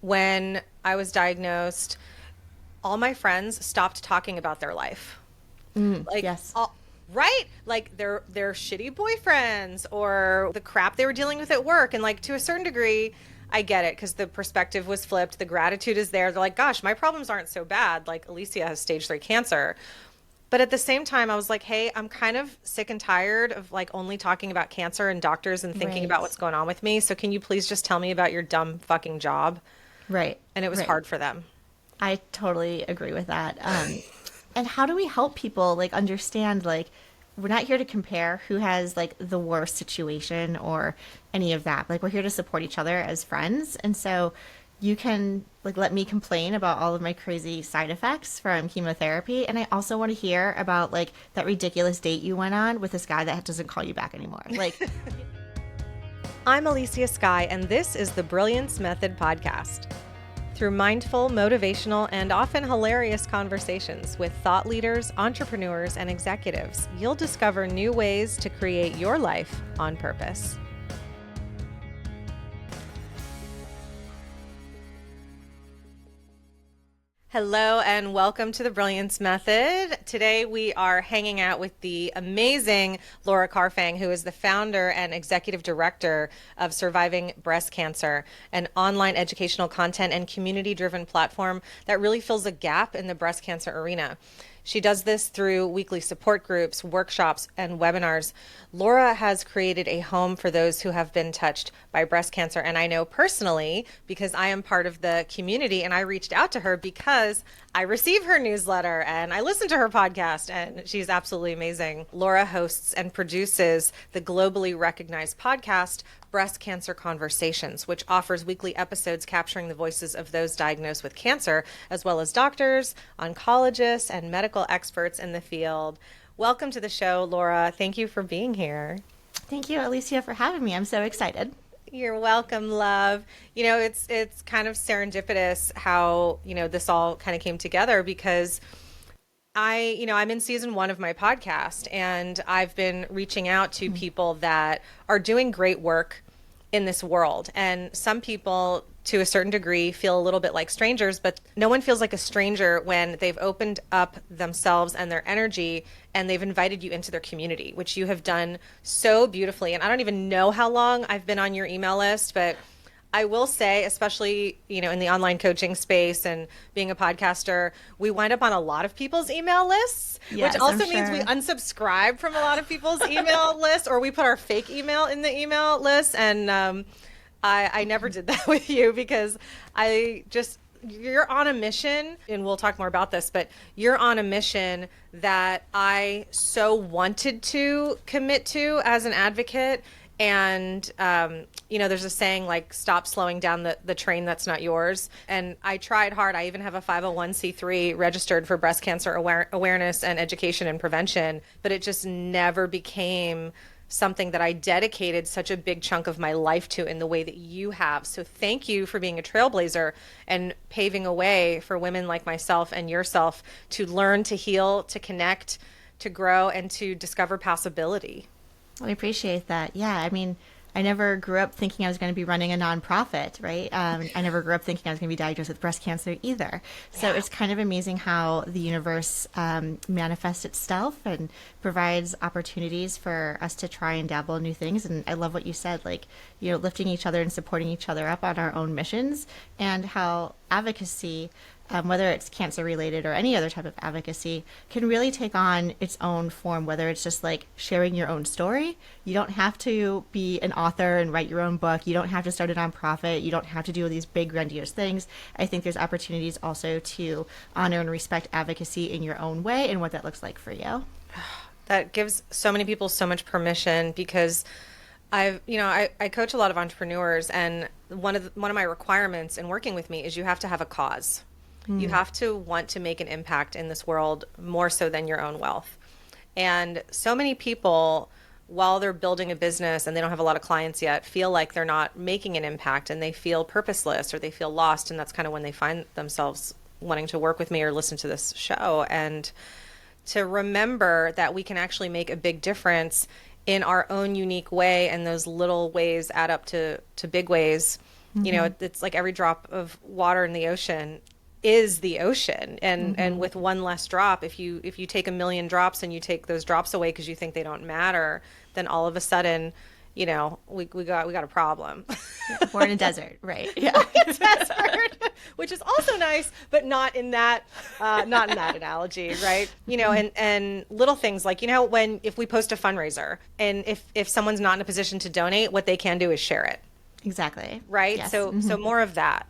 when I was diagnosed, all my friends stopped talking about their life. Like, Yes. right? Like their shitty boyfriends or the crap they were dealing with at work. And like to a certain degree, I get it because the perspective was flipped. The gratitude is there. They're like, gosh, my problems aren't so bad. Like Elysia has stage 3 cancer. But at the same time, I was like, hey, I'm kind of sick and tired of like only talking about cancer and doctors and thinking about Right. what's going on with me. So can you please just tell me about your dumb fucking job? Right. And it was Right. hard for them. I totally agree with that. And how do we help people like understand like we're not here to compare who has like the worst situation or any of that. Like we're here to support each other as friends. And so you can like let me complain about all of my crazy side effects from chemotherapy and I also want to hear about like that ridiculous date you went on with this guy that doesn't call you back anymore. Like I'm Elysia Skye, and this is the Brilliance Method podcast. Through mindful, motivational, and often hilarious conversations with thought leaders, entrepreneurs, and executives, you'll discover new ways to create your life on purpose. Hello and welcome to the Brilliance Method. Today we are hanging out with the amazing Laura Carfang, who is the founder and executive director of Surviving Breast Cancer, an online educational content and community-driven platform that really fills a gap in the breast cancer arena. She does this through weekly support groups, workshops, and webinars. Laura has created a home for those who have been touched by breast cancer. And I know personally because I am part of the community and I reached out to her because I receive her newsletter and I listen to her podcast and she's absolutely amazing. Laura hosts and produces the globally recognized podcast Breast Cancer Conversations, which offers weekly episodes capturing the voices of those diagnosed with cancer, as well as doctors, oncologists, and medical experts in the field. Welcome to the show, Laura. Thank you for being here. thank you, Alicia, for having me. I'm so excited. You're welcome, love. You know, it's kind of serendipitous how, this all kind of came together because I'm in season 1 of my podcast and I've been reaching out to people that are doing great work in this world. And some people, to a certain degree, feel a little bit like strangers, but no one feels like a stranger when they've opened up themselves and their energy and they've invited you into their community, which you have done so beautifully. And I don't even know how long I've been on your email list, but I will say, especially, in the online coaching space and being a podcaster, we wind up on a lot of people's email lists, which Yes, I'm also means we sure. unsubscribe from a lot of people's email lists, or we put our fake email in the email list. And I never did that with you because you're on a mission, and we'll talk more about this, but you're on a mission that I so wanted to commit to as an advocate. And, there's a saying like, stop slowing down the train that's not yours. And I tried hard. I even have a 501c3 registered for breast cancer awareness and education and prevention, but it just never became something that I dedicated such a big chunk of my life to in the way that you have. So thank you for being a trailblazer and paving a way for women like myself and yourself to learn, to heal, to connect, to grow, and to discover possibility. I appreciate that. Yeah, I mean, I never grew up thinking I was going to be running a nonprofit, right? I never grew up thinking I was going to be diagnosed with breast cancer either. So it's kind of amazing how the universe manifests itself and provides opportunities for us to try and dabble in new things. And I love what you said, like, lifting each other and supporting each other up on our own missions and how advocacy, whether it's cancer related or any other type of advocacy, can really take on its own form, whether it's just like sharing your own story. You don't have to be an author and write your own book. You don't have to start a nonprofit. You don't have to do all these big, grandiose things. I think there's opportunities also to honor and respect advocacy in your own way and what that looks like for you. That gives so many people so much permission because I coach a lot of entrepreneurs, and one of my requirements in working with me is you have to have a cause. You have to want to make an impact in this world more so than your own wealth. And so many people, while they're building a business and they don't have a lot of clients yet, feel like they're not making an impact and they feel purposeless or they feel lost. And that's kind of when they find themselves wanting to work with me or listen to this show. And to remember that we can actually make a big difference in our own unique way, and those little ways add up to big ways. It's like every drop of water in the ocean is the ocean, and with one less drop, if you take a million drops and you take those drops away because you think they don't matter, then all of a sudden, we got a problem. We're in a desert, right? Yeah. Desert, which is also nice, but not in that analogy, right? And little things like, when if we post a fundraiser and if someone's not in a position to donate, what they can do is share it, Exactly. right? Yes. So more of that.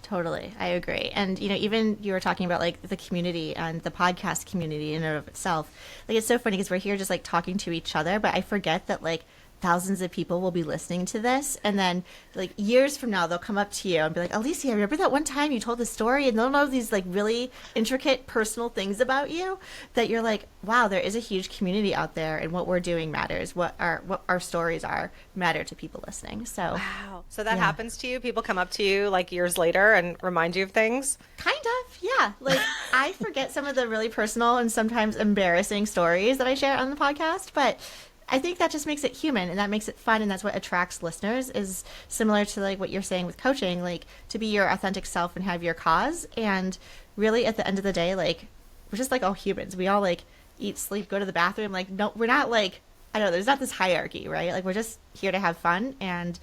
Totally. I agree. And, even you were talking about like the community and the podcast community in and of itself. Like, it's so funny because we're here just like talking to each other, but I forget that like thousands of people will be listening to this. And then like years from now, they'll come up to you and be like, Elysia, remember that one time you told the story? And they'll know these like really intricate personal things about you that you're like, wow, there is a huge community out there, and what we're doing matters. What our stories are matter to people listening. So Wow. So that happens to you? People come up to you like years later and remind you of things? kind of, yeah. Like, I forget some of the really personal and sometimes embarrassing stories that I share on the podcast, but I think that just makes it human, and that makes it fun, and that's what attracts listeners, is similar to like what you're saying with coaching, like to be your authentic self and have your cause. And really at the end of the day, like, we're just like all humans. We all like eat, sleep, go to the bathroom. Like, no, we're not like, I don't know, there's not this hierarchy, right? Like, we're just here to have fun and,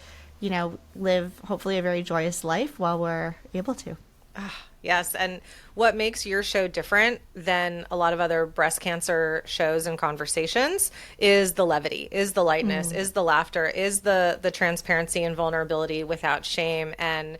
live hopefully a very joyous life while we're able to. Yes. And what makes your show different than a lot of other breast cancer shows and conversations is the levity, is the lightness, is the laughter, is the transparency and vulnerability without shame. And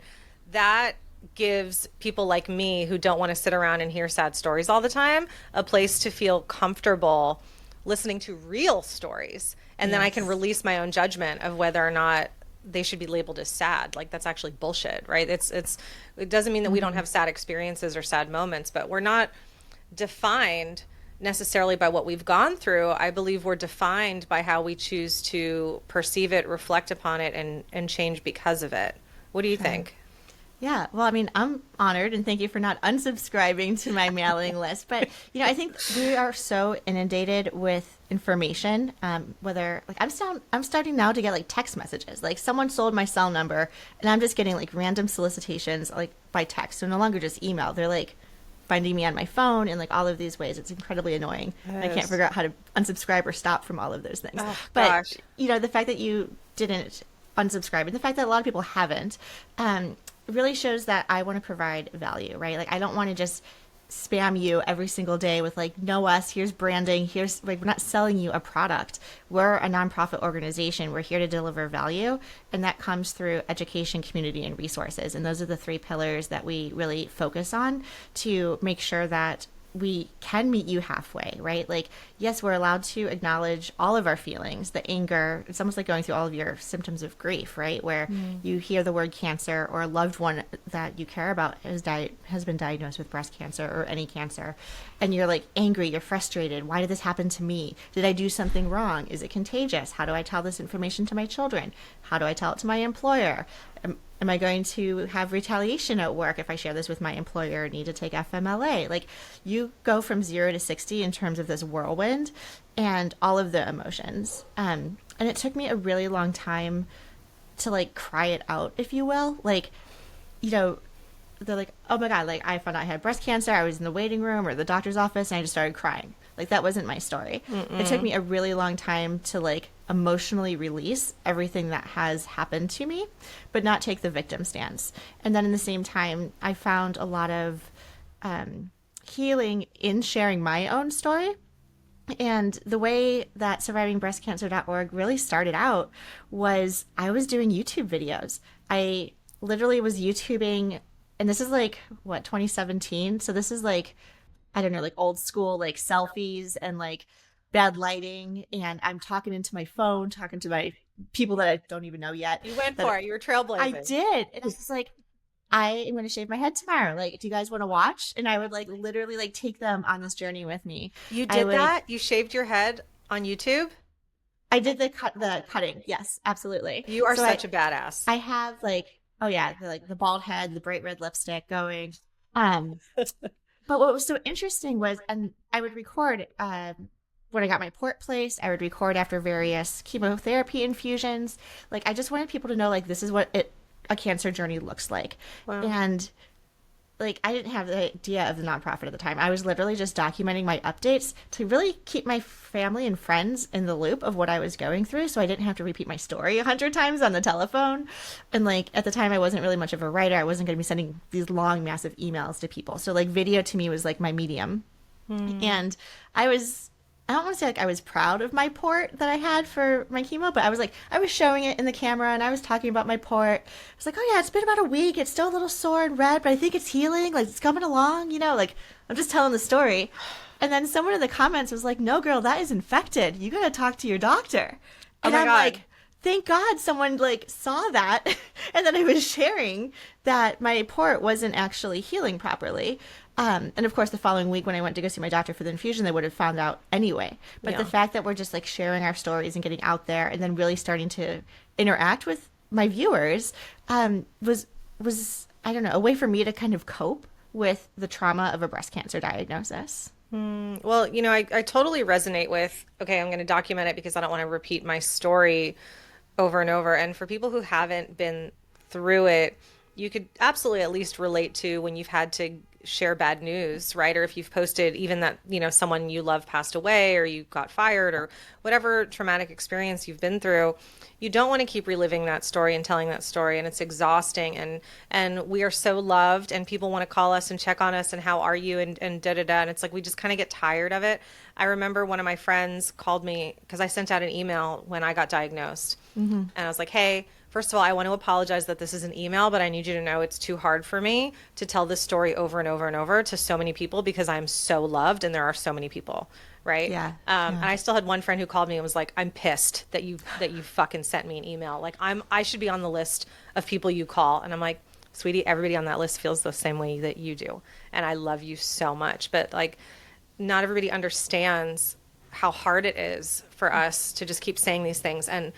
that gives people like me who don't want to sit around and hear sad stories all the time a place to feel comfortable listening to real stories. And then I can release my own judgment of whether or not they should be labeled as sad. Like, that's actually bullshit, right? It doesn't mean that we don't have sad experiences or sad moments, but we're not defined necessarily by what we've gone through. I believe we're defined by how we choose to perceive it, reflect upon it, and change because of it. What do you think? Yeah, well, I mean, I'm honored, and thank you for not unsubscribing to my mailing list. But, I think we are so inundated with information, whether, like, I'm starting now to get, like, text messages. Like, someone sold my cell number, and I'm just getting, like, random solicitations, like, by text. So no longer just email. They're, like, finding me on my phone in, like, all of these ways. It's incredibly annoying. I can't figure out how to unsubscribe or stop from all of those things. Oh, but, gosh. The fact that you didn't unsubscribe, and the fact that a lot of people haven't, really shows that I want to provide value, right? Like, I don't want to just spam you every single day with like, know us, here's branding, here's like, we're not selling you a product. We're a nonprofit organization. We're here to deliver value. And that comes through education, community, and resources. And those are the three pillars that we really focus on to make sure that we can meet you halfway, right? Like, yes, we're allowed to acknowledge all of our feelings, the anger. It's almost like going through all of your symptoms of grief, right? Where you hear the word cancer, or a loved one that you care about has been diagnosed with breast cancer or any cancer. And you're like angry, you're frustrated. Why did this happen to me? Did I do something wrong? Is it contagious? How do I tell this information to my children? How do I tell it to my employer? Am I going to have retaliation at work if I share this with my employer or need to take FMLA? Like, you go from 0 to 60 in terms of this whirlwind and all of the emotions. And it took me a really long time to like cry it out, if you will. Like, they're like, oh my God, like, I found out I had breast cancer. I was in the waiting room or the doctor's office, and I just started crying. Like, that wasn't my story. It took me a really long time to like emotionally release everything that has happened to me, but not take the victim stance. And then in the same time, I found a lot of healing in sharing my own story. And the way that survivingbreastcancer.org really started out was I was doing YouTube videos. I literally was YouTubing, and this is like, 2017? So this is like, I don't know, like old school, like selfies and like bad lighting. And I'm talking into my phone, talking to my people that I don't even know yet. You went for it. You were trailblazing. I did. And it's just like, I am going to shave my head tomorrow. Like, do you guys want to watch? And I would like literally like take them on this journey with me. You did that? You shaved your head on YouTube? I did the cutting. Yes, absolutely. You are such a badass. I have like, oh yeah, the bald head, the bright red lipstick going. But what was so interesting was, and I would record when I got my port placed, I would record after various chemotherapy infusions. Like, I just wanted people to know, like, this is what a cancer journey looks like. Wow. And like, I didn't have the idea of the nonprofit at the time. I was literally just documenting my updates to really keep my family and friends in the loop of what I was going through, so I didn't have to repeat my story 100 times on the telephone. And like, at the time, I wasn't really much of a writer. I wasn't going to be sending these long, massive emails to people. So like, video to me was like my medium. And I was, I don't want to say like I was proud of my port that I had for my chemo, but I was like, I was showing it in the camera and I was talking about my port. I was like, oh yeah, it's been about a week. It's still a little sore and red, but I think it's healing. Like, it's coming along, like, I'm just telling the story. And then someone in the comments was like, no, girl, that is infected. You got to talk to your doctor. Oh And my I'm God. like, thank God someone like saw that. And then I was sharing that my port wasn't actually healing properly. And of course, the following week when I went to go see my doctor for the infusion, they would have found out anyway. But Yeah. the fact that we're just like sharing our stories and getting out there and then really starting to interact with my viewers was I don't know, a way for me to kind of cope with the trauma of a breast cancer diagnosis. Well, I totally resonate with, okay, I'm going to document it because I don't want to repeat my story over and over. And for people who haven't been through it, you could absolutely at least relate to when you've had to share bad news, right? Or if you've posted even that, someone you love passed away or you got fired or whatever traumatic experience you've been through, you don't want to keep reliving that story and telling that story, and it's exhausting, and we are so loved and people want to call us and check on us and how are you and da da da, and it's like we just kind of get tired of it. I remember one of my friends called me because I sent out an email when I got diagnosed, and I was like, hey, first of all, I want to apologize that this is an email, but I need you to know it's too hard for me to tell this story over and over and over to so many people because I'm so loved and there are so many people, right? Yeah. And I still had one friend who called me and was like, I'm pissed that you fucking sent me an email. Like, I should be on the list of people you call. And I'm like, sweetie, everybody on that list feels the same way that you do. And I love you so much. But like, not everybody understands how hard it is for us to just keep saying these things. And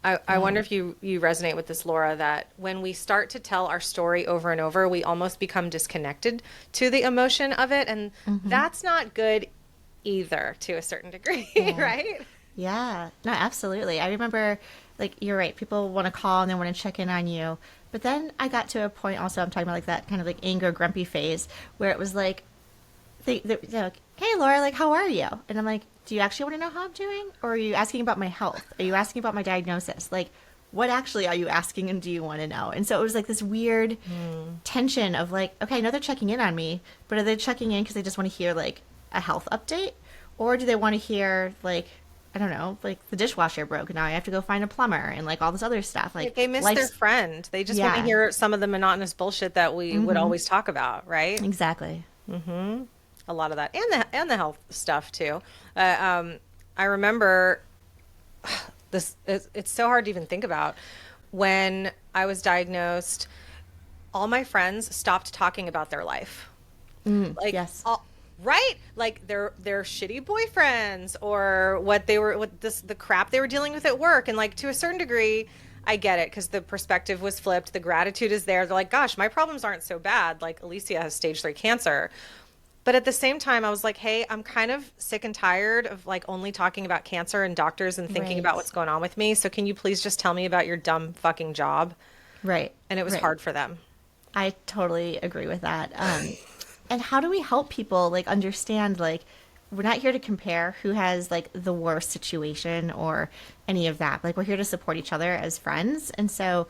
I wonder if you resonate with this, Laura, that when we start to tell our story over and over, we almost become disconnected to the emotion of it. And that's not good either, to a certain degree, right? Yeah, no, absolutely. I remember, like, you're right. People want to call and they want to check in on you. But then I got to a point also, I'm talking about like that kind of like anger, grumpy phase where it was like, they're like, hey, Laura, like, how are you? And I'm like, do you actually want to know how I'm doing? Or are you asking about my health? Are you asking about my diagnosis? Like, what actually are you asking and do you want to know? And so it was like this weird tension of like, okay, I know they're checking in on me, but are they checking in because they just want to hear like a health update? Or do they want to hear like, I don't know, like the dishwasher broke and now I have to go find a plumber and like all this other stuff. Like They miss their friend. They just want to hear some of the monotonous bullshit that we would always talk about, right? Exactly. A lot of that, and the health stuff too. I remember this. It's so hard to even think about. When I was diagnosed, all my friends stopped talking about their life. Like, yes. right? Like their shitty boyfriends or the crap they were dealing with at work, and like to a certain degree, I get it because the perspective was flipped. The gratitude is there. They're like, gosh, my problems aren't so bad. Like Elysia has stage 3 cancer. But at the same time, I was like, hey, I'm kind of sick and tired of like only talking about cancer and doctors and thinking about what's going on with me. So can you please just tell me about your dumb fucking job? Right. And it was hard for them. I totally agree with that. And how do we help people like understand like we're not here to compare who has like the worst situation or any of that. Like we're here to support each other as friends. And so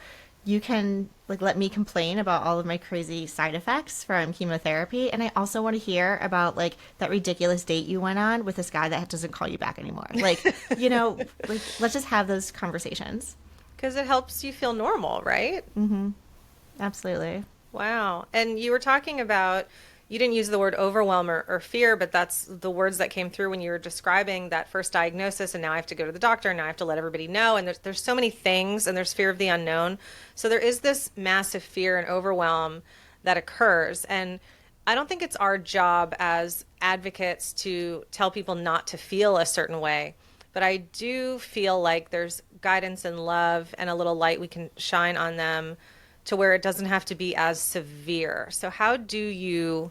you can like let me complain about all of my crazy side effects from chemotherapy, and I also want to hear about like that ridiculous date you went on with this guy that doesn't call you back anymore. Like, like let's just have those conversations. Because it helps you feel normal, right? Absolutely. Wow. And you were talking about, you didn't use the word overwhelm or fear, but that's the words that came through when you were describing that first diagnosis. And now I have to go to the doctor and now I have to let everybody know. And there's so many things, and there's fear of the unknown. So there is this massive fear and overwhelm that occurs. And I don't think it's our job as advocates to tell people not to feel a certain way. But I do feel like there's guidance and love and a little light we can shine on them to where it doesn't have to be as severe. So how do you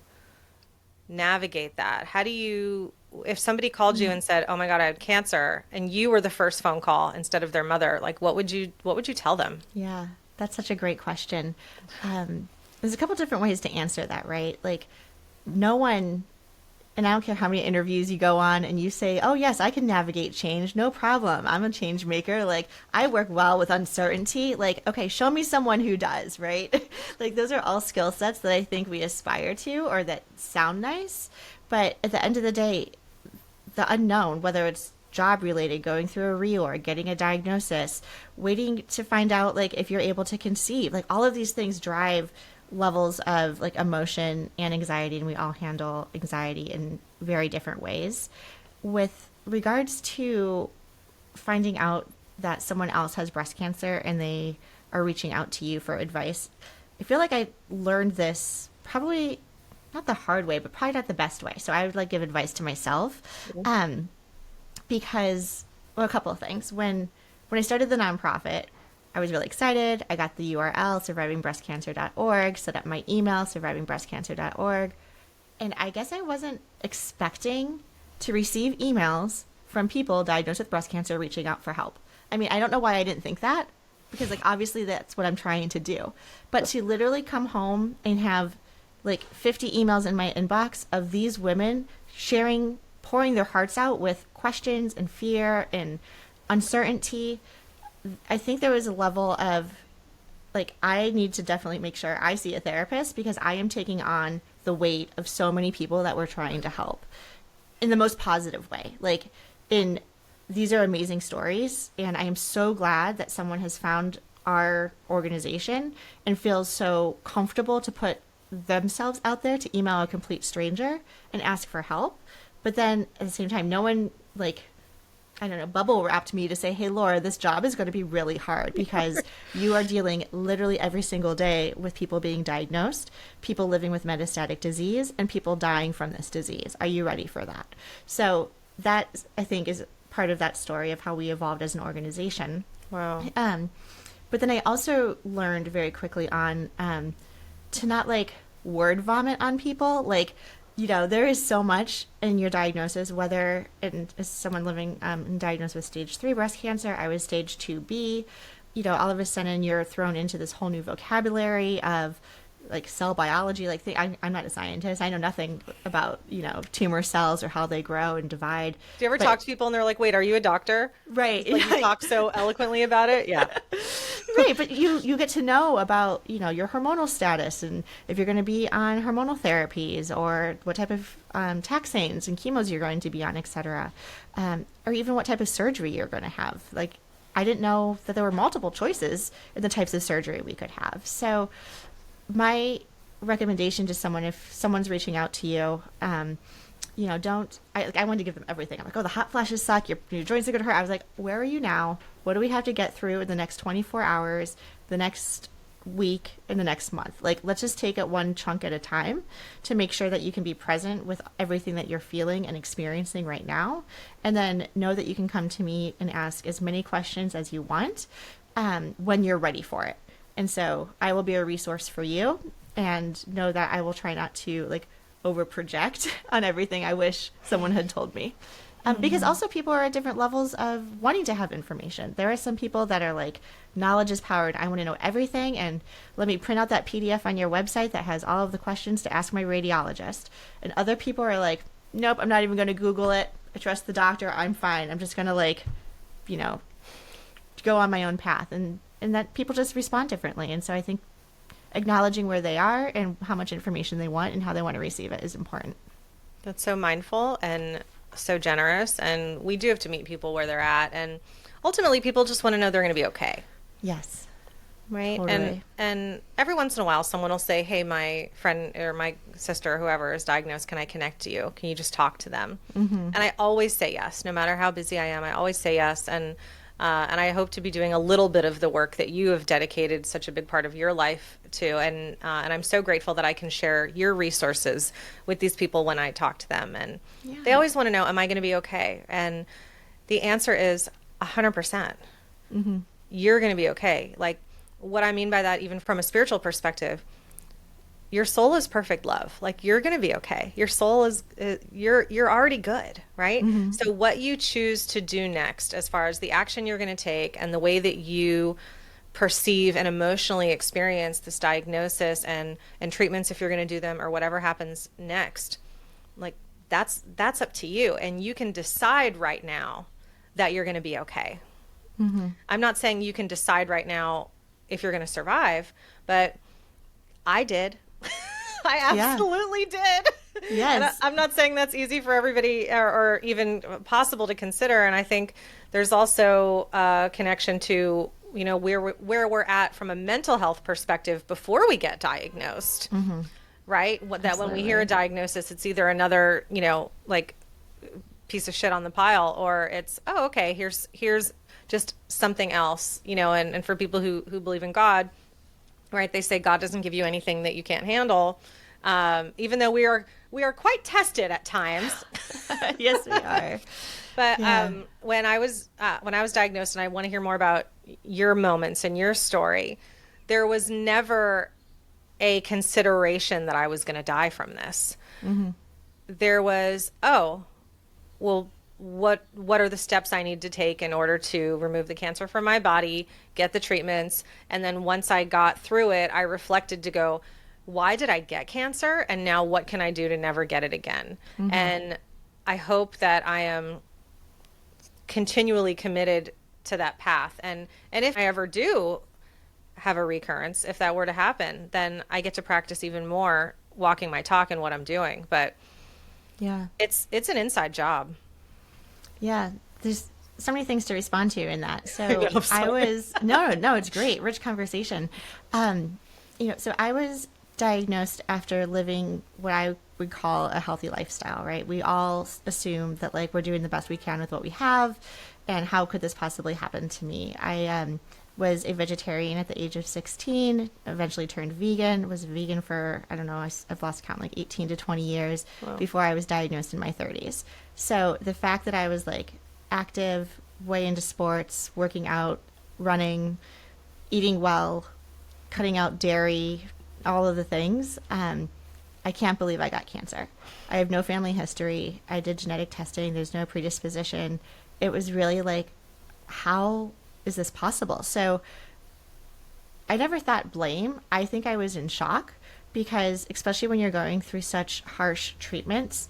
navigate that? How do you if somebody called you and said, "Oh my God, I had cancer," and you were the first phone call instead of their mother, like what would you tell them? Yeah, that's such a great question. There's a couple different ways to answer that, right? Like, no one, and I don't care how many interviews you go on and you say, oh, yes, I can navigate change. No problem. I'm a change maker. Like, I work well with uncertainty. Like, okay, show me someone who does, right? Like, those are all skill sets that I think we aspire to or that sound nice. But at the end of the day, the unknown, whether it's job related, going through a reorg, getting a diagnosis, waiting to find out like if you're able to conceive, like all of these things drive levels of like emotion and anxiety, and we all handle anxiety in very different ways. With regards to finding out that someone else has breast cancer and they are reaching out to you for advice, I feel like I learned this probably not the hard way, but probably not the best way. So I would like give advice to myself, because well, a couple of things. When I started the nonprofit, I was really excited. I got the URL, survivingbreastcancer.org, set up my email, survivingbreastcancer.org. And I guess I wasn't expecting to receive emails from people diagnosed with breast cancer reaching out for help. I mean, I don't know why I didn't think that, because like obviously that's what I'm trying to do. But to literally come home and have like 50 emails in my inbox of these women sharing, pouring their hearts out with questions and fear and uncertainty, I think there was a level of like, I need to definitely make sure I see a therapist because I am taking on the weight of so many people that we're trying to help in the most positive way. Like, in these are amazing stories, and I am so glad that someone has found our organization and feels so comfortable to put themselves out there to email a complete stranger and ask for help. But then at the same time, no one like, I don't know, bubble wrapped me to say, hey, Laura, this job is going to be really hard because you are dealing literally every single day with people being diagnosed, people living with metastatic disease, and people dying from this disease. Are you ready for that? So that, I think, is part of that story of how we evolved as an organization. Wow. But then I also learned very quickly on to not like word vomit on people. Like, you know, there is so much in your diagnosis, whether as someone living diagnosed with stage 3 breast cancer, I was stage 2B, you know, all of a sudden you're thrown into this whole new vocabulary of like cell biology. Like I'm not a scientist. I know nothing about, you know, tumor cells or how they grow and divide. Do you ever talk to people and they're like, wait, are you a doctor? Right. Like you talk so eloquently about it. Yeah. Right, but you get to know about, you know, your hormonal status and if you're going to be on hormonal therapies or what type of taxanes and chemos you're going to be on, etc., or even what type of surgery you're going to have. Like, I didn't know that there were multiple choices in the types of surgery we could have. So my recommendation to someone, if someone's reaching out to you, you know, I wanted to give them everything. I'm like, oh, the hot flashes suck. Your joints are going to hurt. I was like, where are you now? What do we have to get through in the next 24 hours, the next week, and the next month? Like, let's just take it one chunk at a time to make sure that you can be present with everything that you're feeling and experiencing right now. And then know that you can come to me and ask as many questions as you want when you're ready for it. And so I will be a resource for you, and know that I will try not to like over project on everything I wish someone had told me. Because also people are at different levels of wanting to have information. There are some people that are like, knowledge is power, and I want to know everything, and let me print out that PDF on your website that has all of the questions to ask my radiologist. And other people are like, nope, I'm not even going to Google it. I trust the doctor. I'm fine. I'm just going to like, you know, go on my own path. And that people just respond differently. And so I think acknowledging where they are and how much information they want and how they want to receive it is important. That's so mindful and so generous. And we do have to meet people where they're at. And ultimately, people just want to know they're going to be okay. Yes. Right. Totally. And every once in a while, someone will say, hey, my friend or my sister or whoever is diagnosed, can I connect to you? Can you just talk to them? And I always say yes, no matter how busy I am. I always say yes. And I hope to be doing a little bit of the work that you have dedicated such a big part of your life to. And I'm so grateful that I can share your resources with these people when I talk to them. And they always want to know, am I going to be okay? And the answer is 100%. You're going to be okay. Like, what I mean by that, even from a spiritual perspective, your soul is perfect love. Like you're going to be okay. Your soul is you're already good, right? So what you choose to do next as far as the action you're going to take and the way that you perceive and emotionally experience this diagnosis and treatments if you're going to do them or whatever happens next, like that's up to you, and you can decide right now that you're going to be okay. I'm not saying you can decide right now if you're going to survive, but I did. I Yeah. absolutely did. And Yes. I'm not saying that's easy for everybody or even possible to consider. And I think there's also a connection to, you know, where we're at from a mental health perspective before we get diagnosed, right? That when we hear a Absolutely. diagnosis, it's either another, you know, like piece of shit on the pile, or it's, oh, okay, here's just something else, you know, and for people who believe in God, right, they say God doesn't give you anything that you can't handle. Even though we are quite tested at times. Yes, we are. But Yeah. when I was diagnosed, and I want to hear more about your moments and your story, there was never a consideration that I was going to die from this. There was, oh, well, what are the steps I need to take in order to remove the cancer from my body, get the treatments, and then once I got through it, I reflected to go, why did I get cancer? And now what can I do to never get it again? And I hope that I am continually committed to that path. And if I ever do have a recurrence, if that were to happen, then I get to practice even more walking my talk and what I'm doing. But Yeah. it's an inside job. Yeah, there's so many things to respond to in that. So know, I'm I sorry. was no, it's great, rich conversation. So I was diagnosed after living what I would call a healthy lifestyle, right? We all assume that like we're doing the best we can with what we have, and how could this possibly happen to me? I was a vegetarian at the age of 16, eventually turned vegan, was vegan for, I don't know, I've lost count, like 18 to 20 years before I was diagnosed in my 30s. So the fact that I was like active, way into sports, working out, running, eating well, cutting out dairy, all of the things, I can't believe I got cancer. I have no family history. I did genetic testing. There's no predisposition. It was really like, how is this possible? So I never thought blame. I think I was in shock because, especially when you're going through such harsh treatments,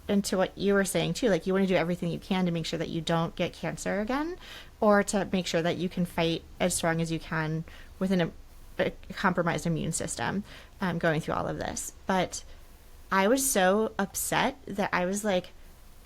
and to what you were saying too, like you want to do everything you can to make sure that you don't get cancer again, or to make sure that you can fight as strong as you can within a compromised immune system, going through all of this. But I was so upset that I was like,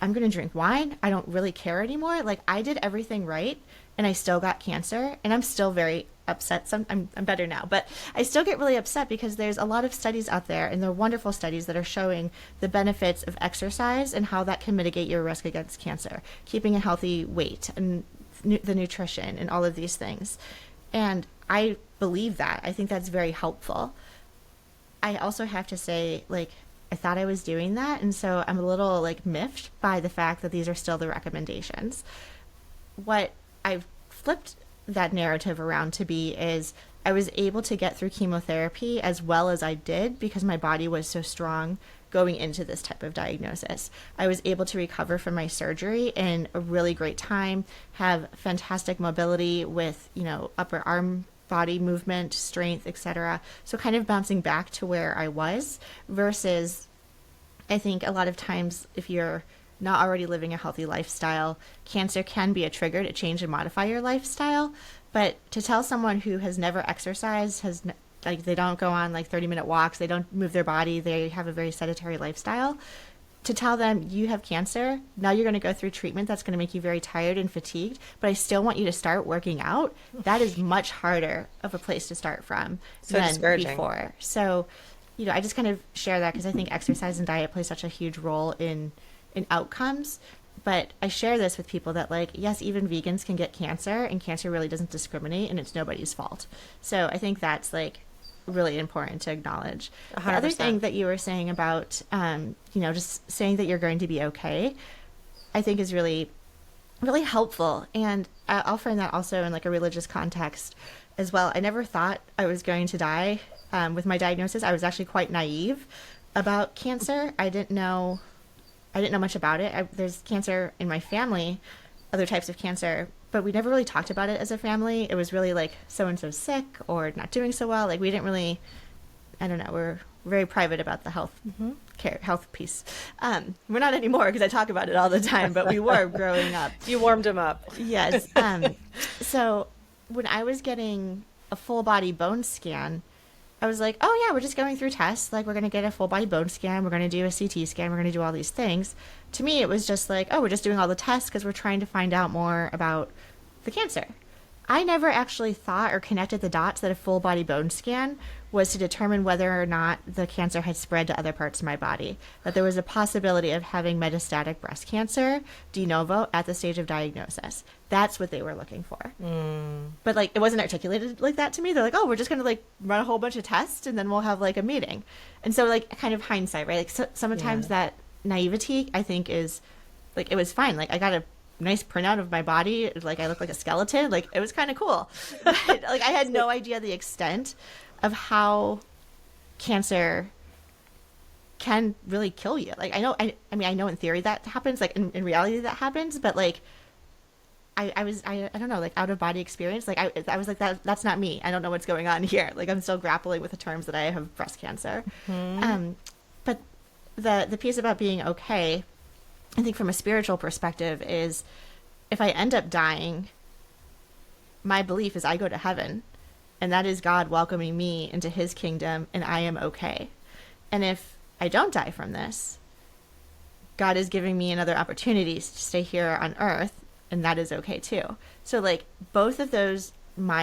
I'm going to drink wine. I don't really care anymore. Like I did everything right and I still got cancer, and I'm still very upset. I'm better now, but I still get really upset because there's a lot of studies out there, and they're wonderful studies that are showing the benefits of exercise and how that can mitigate your risk against cancer, keeping a healthy weight and the nutrition and all of these things. And I believe that. I think that's very helpful. I also have to say, like, I thought I was doing that, and so I'm a little like miffed by the fact that these are still the recommendations. What I've flipped that narrative around to be is I was able to get through chemotherapy as well as I did because my body was so strong going into this type of diagnosis. I was able to recover from my surgery in a really great time, have fantastic mobility with, upper arm body movement, strength, etc. So kind of bouncing back to where I was versus I think a lot of times if you're not already living a healthy lifestyle, cancer can be a trigger to change and modify your lifestyle. But to tell someone who has never exercised, like they don't go on like 30-minute walks, they don't move their body, they have a very sedentary lifestyle, to tell them you have cancer, now you're going to go through treatment that's going to make you very tired and fatigued, but I still want you to start working out, that is much harder of a place to start from So than discouraging. before. So, I just kind of share that because I think exercise and diet play such a huge role in outcomes. But I share this with people that, like, yes, even vegans can get cancer, and cancer really doesn't discriminate, and it's nobody's fault. So I think that's like really important to acknowledge. The other 100%. thing that you were saying about, just saying that you're going to be okay, I think is really, really helpful. And I'll find that also in like a religious context as well. I never thought I was going to die with my diagnosis, I was actually quite naive about cancer. I didn't know much about it. There's cancer in my family, other types of cancer, but we never really talked about it as a family. It was really like so and so's sick or not doing so well. Like we didn't really, I don't know. We're very private about the health care, health piece. We're not anymore because I talk about it all the time, but we were growing up. You warmed him up. Yes. So when I was getting a full body bone scan, I was like, oh yeah, we're just going through tests. Like we're going to get a full body bone scan. We're going to do a CT scan. We're going to do all these things. To me, it was just like, oh, we're just doing all the tests because we're trying to find out more about the cancer. I never actually thought or connected the dots that a full body bone scan was to determine whether or not the cancer had spread to other parts of my body, that there was a possibility of having metastatic breast cancer de novo at the stage of diagnosis. That's what they were looking for. But like, it wasn't articulated like that to me. They're like, oh, we're just going to like run a whole bunch of tests and then we'll have like a meeting. And so like kind of hindsight, right? Like sometimes that naivety, I think, is like, it was fine. Like I got a nice printout of my body. Like I look like a skeleton. Like it was kind of cool. But, like I had no idea the extent of how cancer can really kill you. Like I mean I know in theory that happens, like in reality that happens, but like I don't know, like out of body experience, like I was like that's not me. I don't know what's going on here. Like I'm still grappling with the terms that I have breast cancer. But the piece about being okay, I think from a spiritual perspective, is if I end up dying, my belief is I go to heaven, and that is God welcoming me into his kingdom, and I am okay. And if I don't die from this, God is giving me another opportunity to stay here on earth, and that is okay too. So like both of those both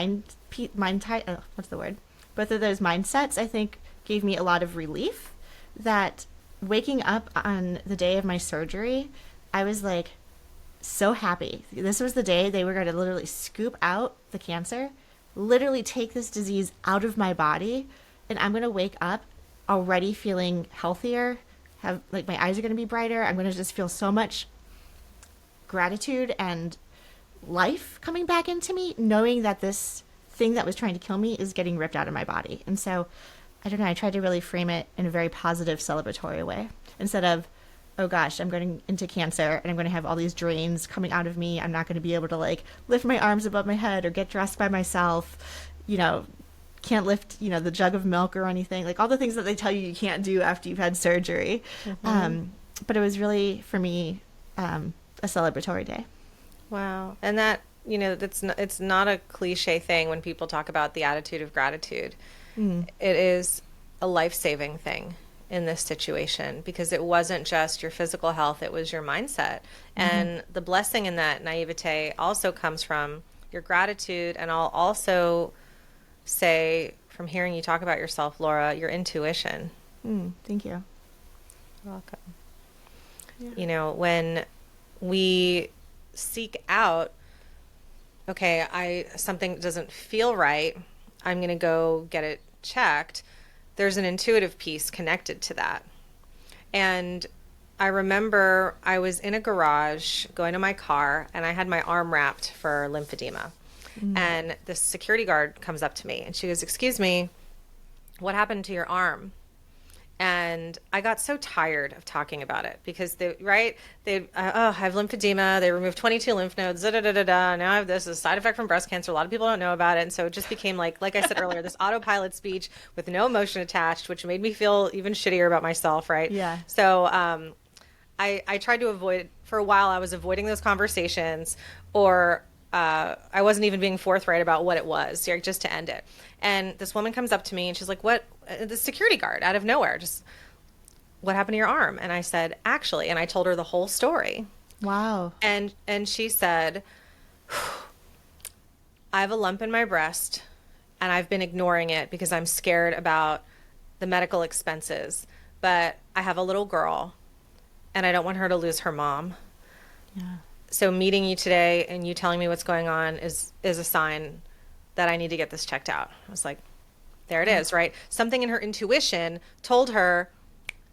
of those mindsets, I think, gave me a lot of relief. That waking up on the day of my surgery, I was like so happy. This was the day they were going to literally scoop out the cancer, literally take this disease out of my body, and I'm going to wake up already feeling healthier, have like my eyes are going to be brighter. I'm going to just feel so much gratitude and life coming back into me, knowing that this thing that was trying to kill me is getting ripped out of my body. And so I don't know, I tried to really frame it in a very positive, celebratory way. Instead of, oh gosh, I'm going into cancer and I'm going to have all these drains coming out of me. I'm not going to be able to like lift my arms above my head or get dressed by myself, can't lift, the jug of milk or anything. Like all the things that they tell you can't do after you've had surgery. But it was really, for me, a celebratory day. Wow. And that, it's not a cliche thing when people talk about the attitude of gratitude. It is a life-saving thing in this situation, because it wasn't just your physical health, it was your mindset. And the blessing in that naivete also comes from your gratitude. And I'll also say, from hearing you talk about yourself, Laura, your intuition. Thank you. You're welcome. Yeah. When we seek out, okay, something doesn't feel right, I'm going to go get it checked. There's an intuitive piece connected to that. And I remember I was in a garage going to my car, and I had my arm wrapped for lymphedema. And the security guard comes up to me and she goes, "Excuse me, what happened to your arm?" And I got so tired of talking about it, because I have lymphedema. They removed 22 lymph nodes. Now I have this as a side effect from breast cancer. A lot of people don't know about it. And so it just became like I said earlier, this autopilot speech with no emotion attached, which made me feel even shittier about myself. Right. Yeah. So, I tried to avoid, for a while, I was avoiding those conversations, or I wasn't even being forthright about what it was, just to end it. And this woman comes up to me and she's like, "What?" The security guard out of nowhere, just, "What happened to your arm?" And I said, "Actually," and I told her the whole story. Wow. And she said, "I have a lump in my breast and I've been ignoring it because I'm scared about the medical expenses, but I have a little girl and I don't want her to lose her mom. Yeah. So meeting you today and you telling me what's going on is a sign that I need to get this checked out." I was like, there it is, right? Something in her intuition told her,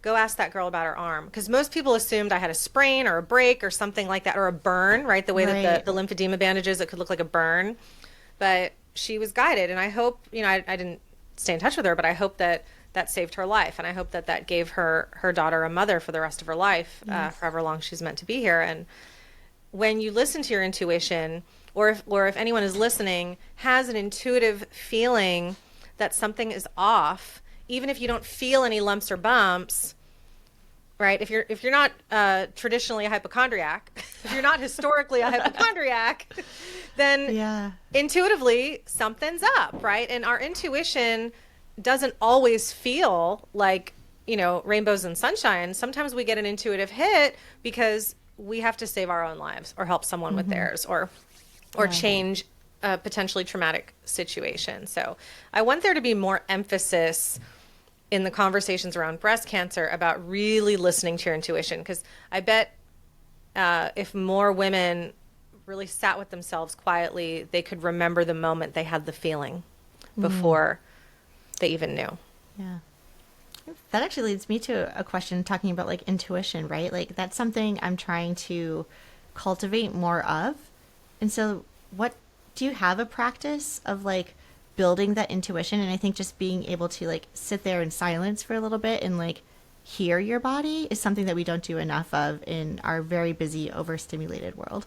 go ask that girl about her arm. Because most people assumed I had a sprain or a break or something like that, or a burn, right? The way that the lymphedema bandages, it could look like a burn. But she was guided. And I hope, I didn't stay in touch with her, but I hope that that saved her life. And I hope that that gave her daughter a mother for the rest of her life, Yes. for however long she's meant to be here. And when you listen to your intuition, or if anyone is listening has an intuitive feeling that something is off, even if you don't feel any lumps or bumps, right? If you're not traditionally a hypochondriac, if you're not historically a hypochondriac, then Yeah. intuitively something's up, right? And our intuition doesn't always feel like, rainbows and sunshine. Sometimes we get an intuitive hit because we have to save our own lives or help someone with theirs, or Yeah. change a potentially traumatic situation. So I want there to be more emphasis in the conversations around breast cancer about really listening to your intuition, because I bet if more women really sat with themselves quietly, they could remember the moment they had the feeling before they even knew. Yeah. That actually leads me to a question talking about like intuition, right? Like that's something I'm trying to cultivate more of. And so what do you have a practice of like building that intuition? And I think just being able to like sit there in silence for a little bit and like hear your body is something that we don't do enough of in our very busy, overstimulated world.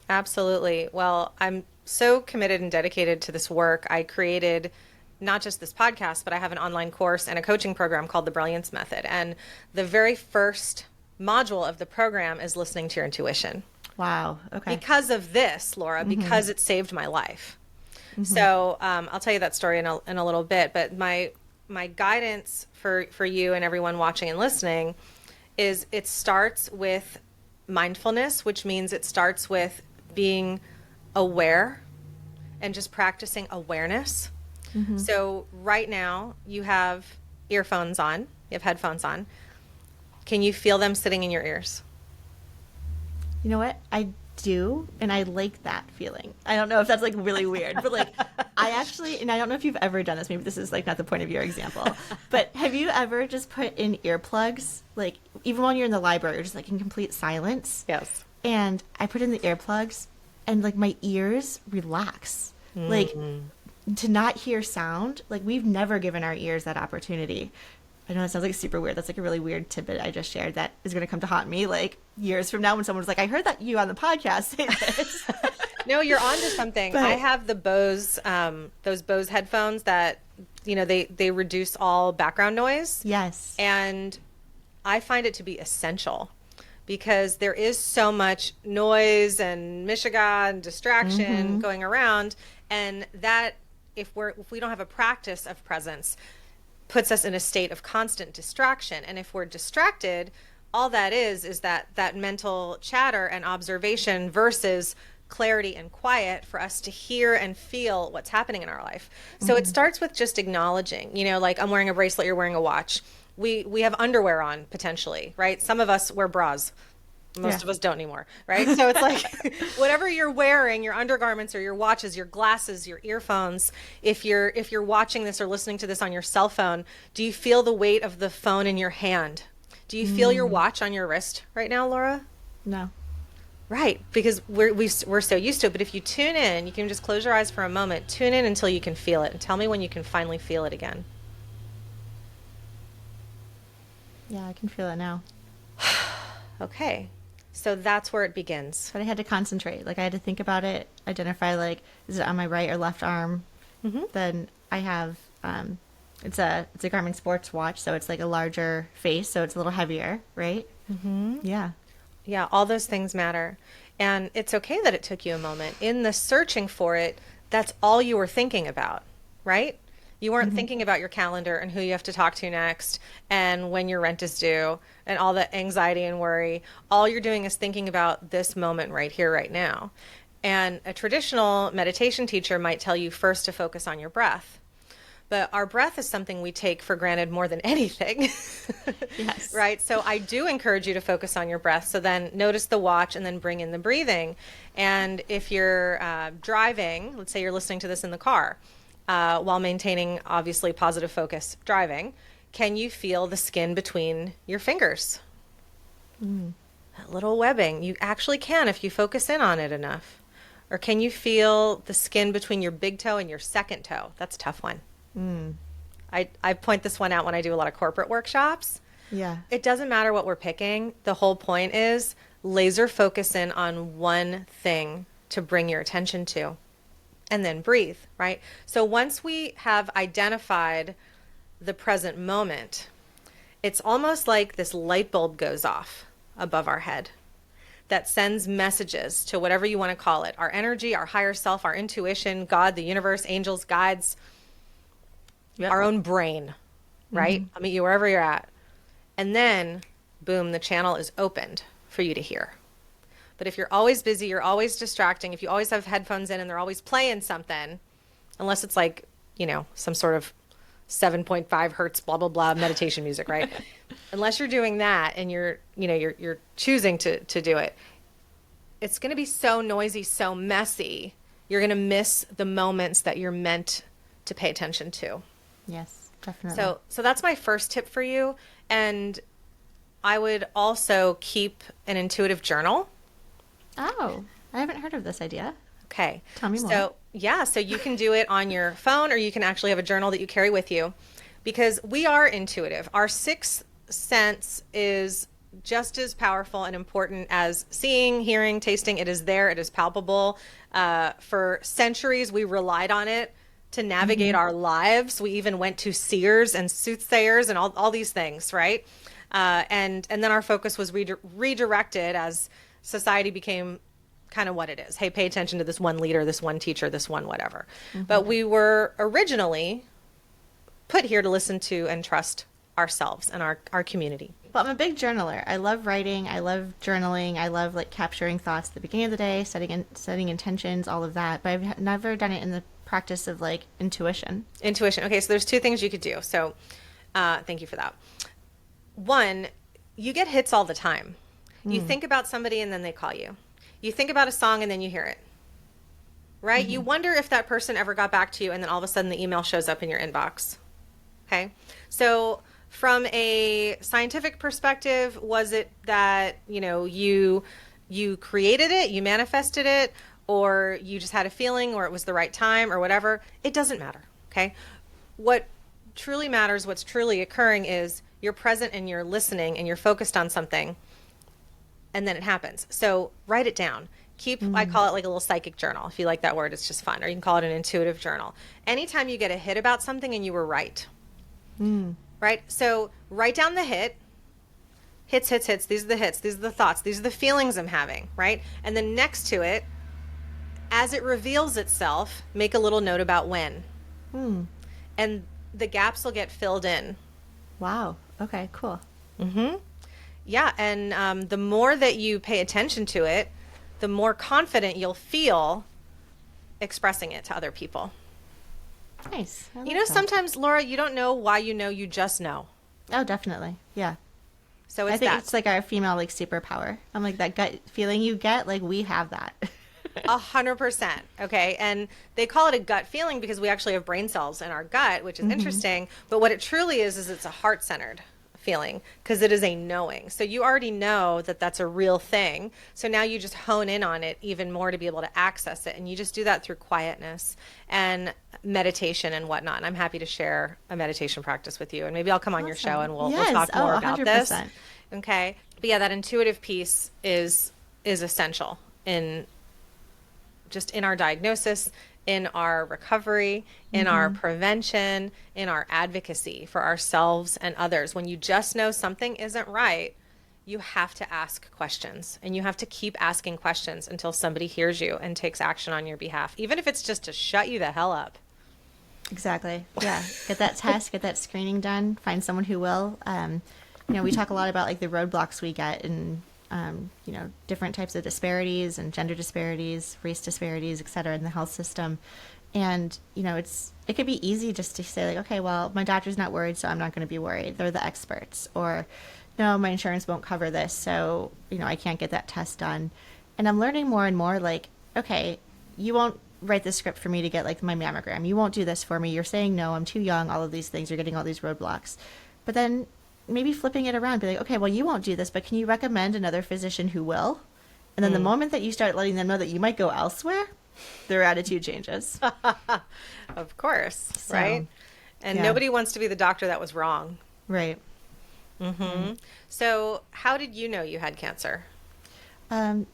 Absolutely. Well, I'm so committed and dedicated to this work. I created not just this podcast, but I have an online course and a coaching program called the Brilliance Method. And the very first module of the program is listening to your intuition. Wow. Okay. Because of this, Laura, because it saved my life. So I'll tell you that story in a little bit. But my guidance for you and everyone watching and listening is it starts with mindfulness, which means it starts with being aware and just practicing awareness. So right now you have earphones on, you have headphones on. Can you feel them sitting in your ears? You know what? I do, and I like that feeling. I don't know if that's like really weird, but like I actually, and I don't know if you've ever done this, maybe this is like not the point of your example, but have you ever just put in earplugs, like even when you're in the library, you're just like in complete silence? Yes. And I put in the earplugs and like my ears relax. Like to not hear sound, like we've never given our ears that opportunity. I know that sounds like super weird. That's like a really weird tidbit I just shared that is going to come to haunt me like years from now when someone's like, I heard that you on the podcast say this. No, you're onto something. But- I have the Bose, those Bose headphones that, they reduce all background noise. Yes. And I find it to be essential because there is so much noise and mishiga and distraction going around. And that, if we don't have a practice of presence, puts us in a state of constant distraction. And if we're distracted, all that is that mental chatter and observation versus clarity and quiet for us to hear and feel what's happening in our life. So it starts with just acknowledging, like I'm wearing a bracelet, you're wearing a watch. We have underwear on potentially, right? Some of us wear bras. Most of us don't anymore, right? So it's like whatever you're wearing, your undergarments or your watches, your glasses, your earphones, if you're watching this or listening to this on your cell phone, do you feel the weight of the phone in your hand? Do you feel your watch on your wrist right now, Laura? No. Right, because we're so used to it. But if you tune in, you can just close your eyes for a moment, tune in until you can feel it, and tell me when you can finally feel it again. Yeah, I can feel it now. Okay. So that's where it begins. But I had to concentrate. Like I had to think about it, identify like, is it on my right or left arm? Then I have, it's a Garmin sports watch. So it's like a larger face. So it's a little heavier, right? Yeah. Yeah, all those things matter. And it's okay that it took you a moment. In the searching for it, that's all you were thinking about, right? You weren't thinking about your calendar and who you have to talk to next and when your rent is due and all the anxiety and worry. All you're doing is thinking about this moment right here, right now. And a traditional meditation teacher might tell you first to focus on your breath. But our breath is something we take for granted more than anything. Yes. Right? So I do encourage you to focus on your breath. So then notice the watch and then bring in the breathing. And if you're driving, let's say you're listening to this in the car, while maintaining obviously positive focus driving, can you feel the skin between your fingers? That little webbing. You actually can if you focus in on it enough. Or can you feel the skin between your big toe and your second toe? That's a tough one. I point this one out when I do a lot of corporate workshops. Yeah. It doesn't matter what we're picking. The whole point is laser focus in on one thing to bring your attention to, and then breathe, right? So once we have identified the present moment, it's almost like this light bulb goes off above our head that sends messages to whatever you want to call it, our energy, our higher self, our intuition, God, the universe, angels, guides, our own brain, right? I'll meet you wherever you're at. And then, boom, the channel is opened for you to hear. But if you're always busy, you're always distracting, if you always have headphones in and they're always playing something, unless it's like, some sort of 7.5 hertz, blah, blah, blah, meditation music, right? Unless you're doing that and you're choosing to do it, it's going to be so noisy, so messy. You're going to miss the moments that you're meant to pay attention to. Yes, definitely. So that's my first tip for you. And I would also keep an intuitive journal. Oh, I haven't heard of this idea. Okay. Tell me more. So you can do it on your phone, or you can actually have a journal that you carry with you, because we are intuitive. Our sixth sense is just as powerful and important as seeing, hearing, tasting. It is there. It is palpable. For centuries, we relied on it to navigate our lives. We even went to seers and soothsayers and all these things, right? And then our focus was redirected as society became kind of what it is. Hey, pay attention to this one leader, this one teacher, this one whatever. But we were originally put here to listen to and trust ourselves and our community. Well, I'm a big journaler. I love writing. I love journaling. I love capturing thoughts at the beginning of the day, setting intentions, all of that. But I've never done it in the practice of intuition. Intuition. Okay, so there's two things you could do. So thank you for that. One, you get hits all the time. You think about somebody and then they call you. You think about a song and then you hear it. Right? You wonder if that person ever got back to you, and then all of a sudden the email shows up in your inbox. Okay? So from a scientific perspective, was it that, you created it, you manifested it, or you just had a feeling, or it was the right time, or whatever? It doesn't matter. Okay? What truly matters, what's truly occurring, is you're present and you're listening and you're focused on something, and then it happens. So write it down. I call it like a little psychic journal. If you like that word, it's just fun. Or you can call it an intuitive journal. Anytime you get a hit about something and you were right. Right? So write down the hit. Hits. These are the hits. These are the thoughts. These are the feelings I'm having. Right? And then next to it, as it reveals itself, make a little note about when. And the gaps will get filled in. Wow. Okay, cool. Yeah, and the more that you pay attention to it, the more confident you'll feel expressing it to other people. Nice. Sometimes, Laura, you don't know why you just know. Oh, definitely. Yeah. So I think it's like our female superpower. I'm like, that gut feeling you get, we have that. 100%. Okay. And they call it a gut feeling because we actually have brain cells in our gut, which is interesting. But what it truly is it's a heart-centered feeling, because it is a knowing. So you already know that that's a real thing. So now you just hone in on it even more to be able to access it. And you just do that through quietness and meditation and whatnot. And I'm happy to share a meditation practice with you. And maybe I'll come on your show and we'll talk more about 100%. this. Okay. But yeah, that intuitive piece is essential in our diagnosis, in our recovery, in our prevention, in our advocacy for ourselves and others. When you just know something isn't right, you have to ask questions, and you have to keep asking questions until somebody hears you and takes action on your behalf, even if it's just to shut you the hell up. Exactly. Yeah. Get that test, get that screening done, find someone who will. We talk a lot about the roadblocks we get in different types of disparities and gender disparities, race disparities, et cetera, in the health system. And, it could be easy just to say okay, well, my doctor's not worried, so I'm not going to be worried. They're the experts. Or, no, my insurance won't cover this, so, I can't get that test done. And I'm learning more and more okay, you won't write the script for me to get my mammogram. You won't do this for me. You're saying no, I'm too young, all of these things. You're getting all these roadblocks. But then maybe flipping it around, be okay, well, you won't do this, but can you recommend another physician who will? And then the moment that you start letting them know that you might go elsewhere, their attitude changes. Of course, right? And Yeah. nobody wants to be the doctor that was wrong. Right. So, how did you know you had cancer? Um,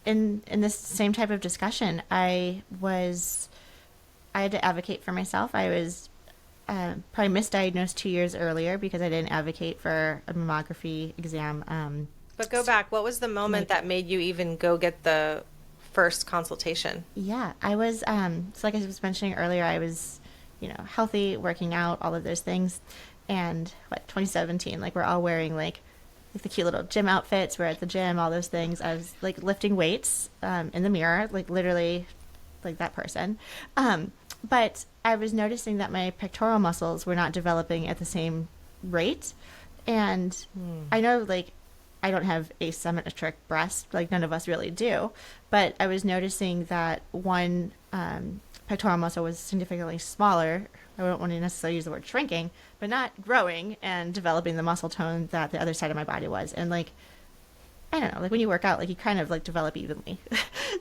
in this same type of discussion, I had to advocate for myself. I was probably misdiagnosed 2 years earlier because I didn't advocate for a mammography exam. But go back. What was the moment Like, that made you even go get the first consultation? yeah, I was, so like I was mentioning earlier, I was, healthy, working out, all of those things. And 2017, like we're all wearing like the cute little gym outfits. We're at the gym, all those things. I was like lifting weights in the mirror, like literally like that person. But I was noticing that my pectoral muscles were not developing at the same rate. And I know like I don't have asymmetric breast, like none of us really do. But I was noticing that one pectoral muscle was significantly smaller. I don't want to necessarily use the word shrinking, but not growing and developing the muscle tone that the other side of my body was. And like, I don't know, like when you work out, like you kind of like develop evenly.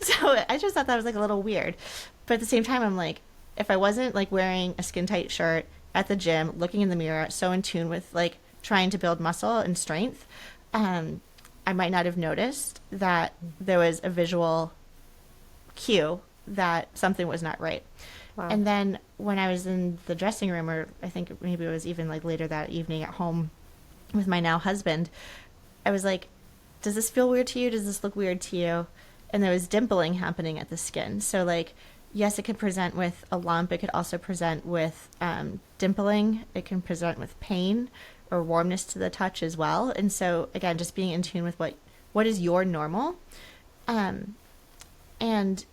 So I just thought that was like a little weird. But at the same time, I'm like, if I wasn't like wearing a skin tight shirt at the gym, looking in the mirror, so in tune with like trying to build muscle and strength, I might not have noticed that there was a visual cue that something was not right. Wow. And then when I was in the dressing room, or I think maybe it was even like later that evening at home with my now husband, I was like, does this feel weird to you? Does this look weird to you? And there was dimpling happening at the skin. So like, yes, it could present with a lump. It could also present with dimpling. It can present with pain or warmness to the touch as well. And so again, just being in tune with what is your normal. And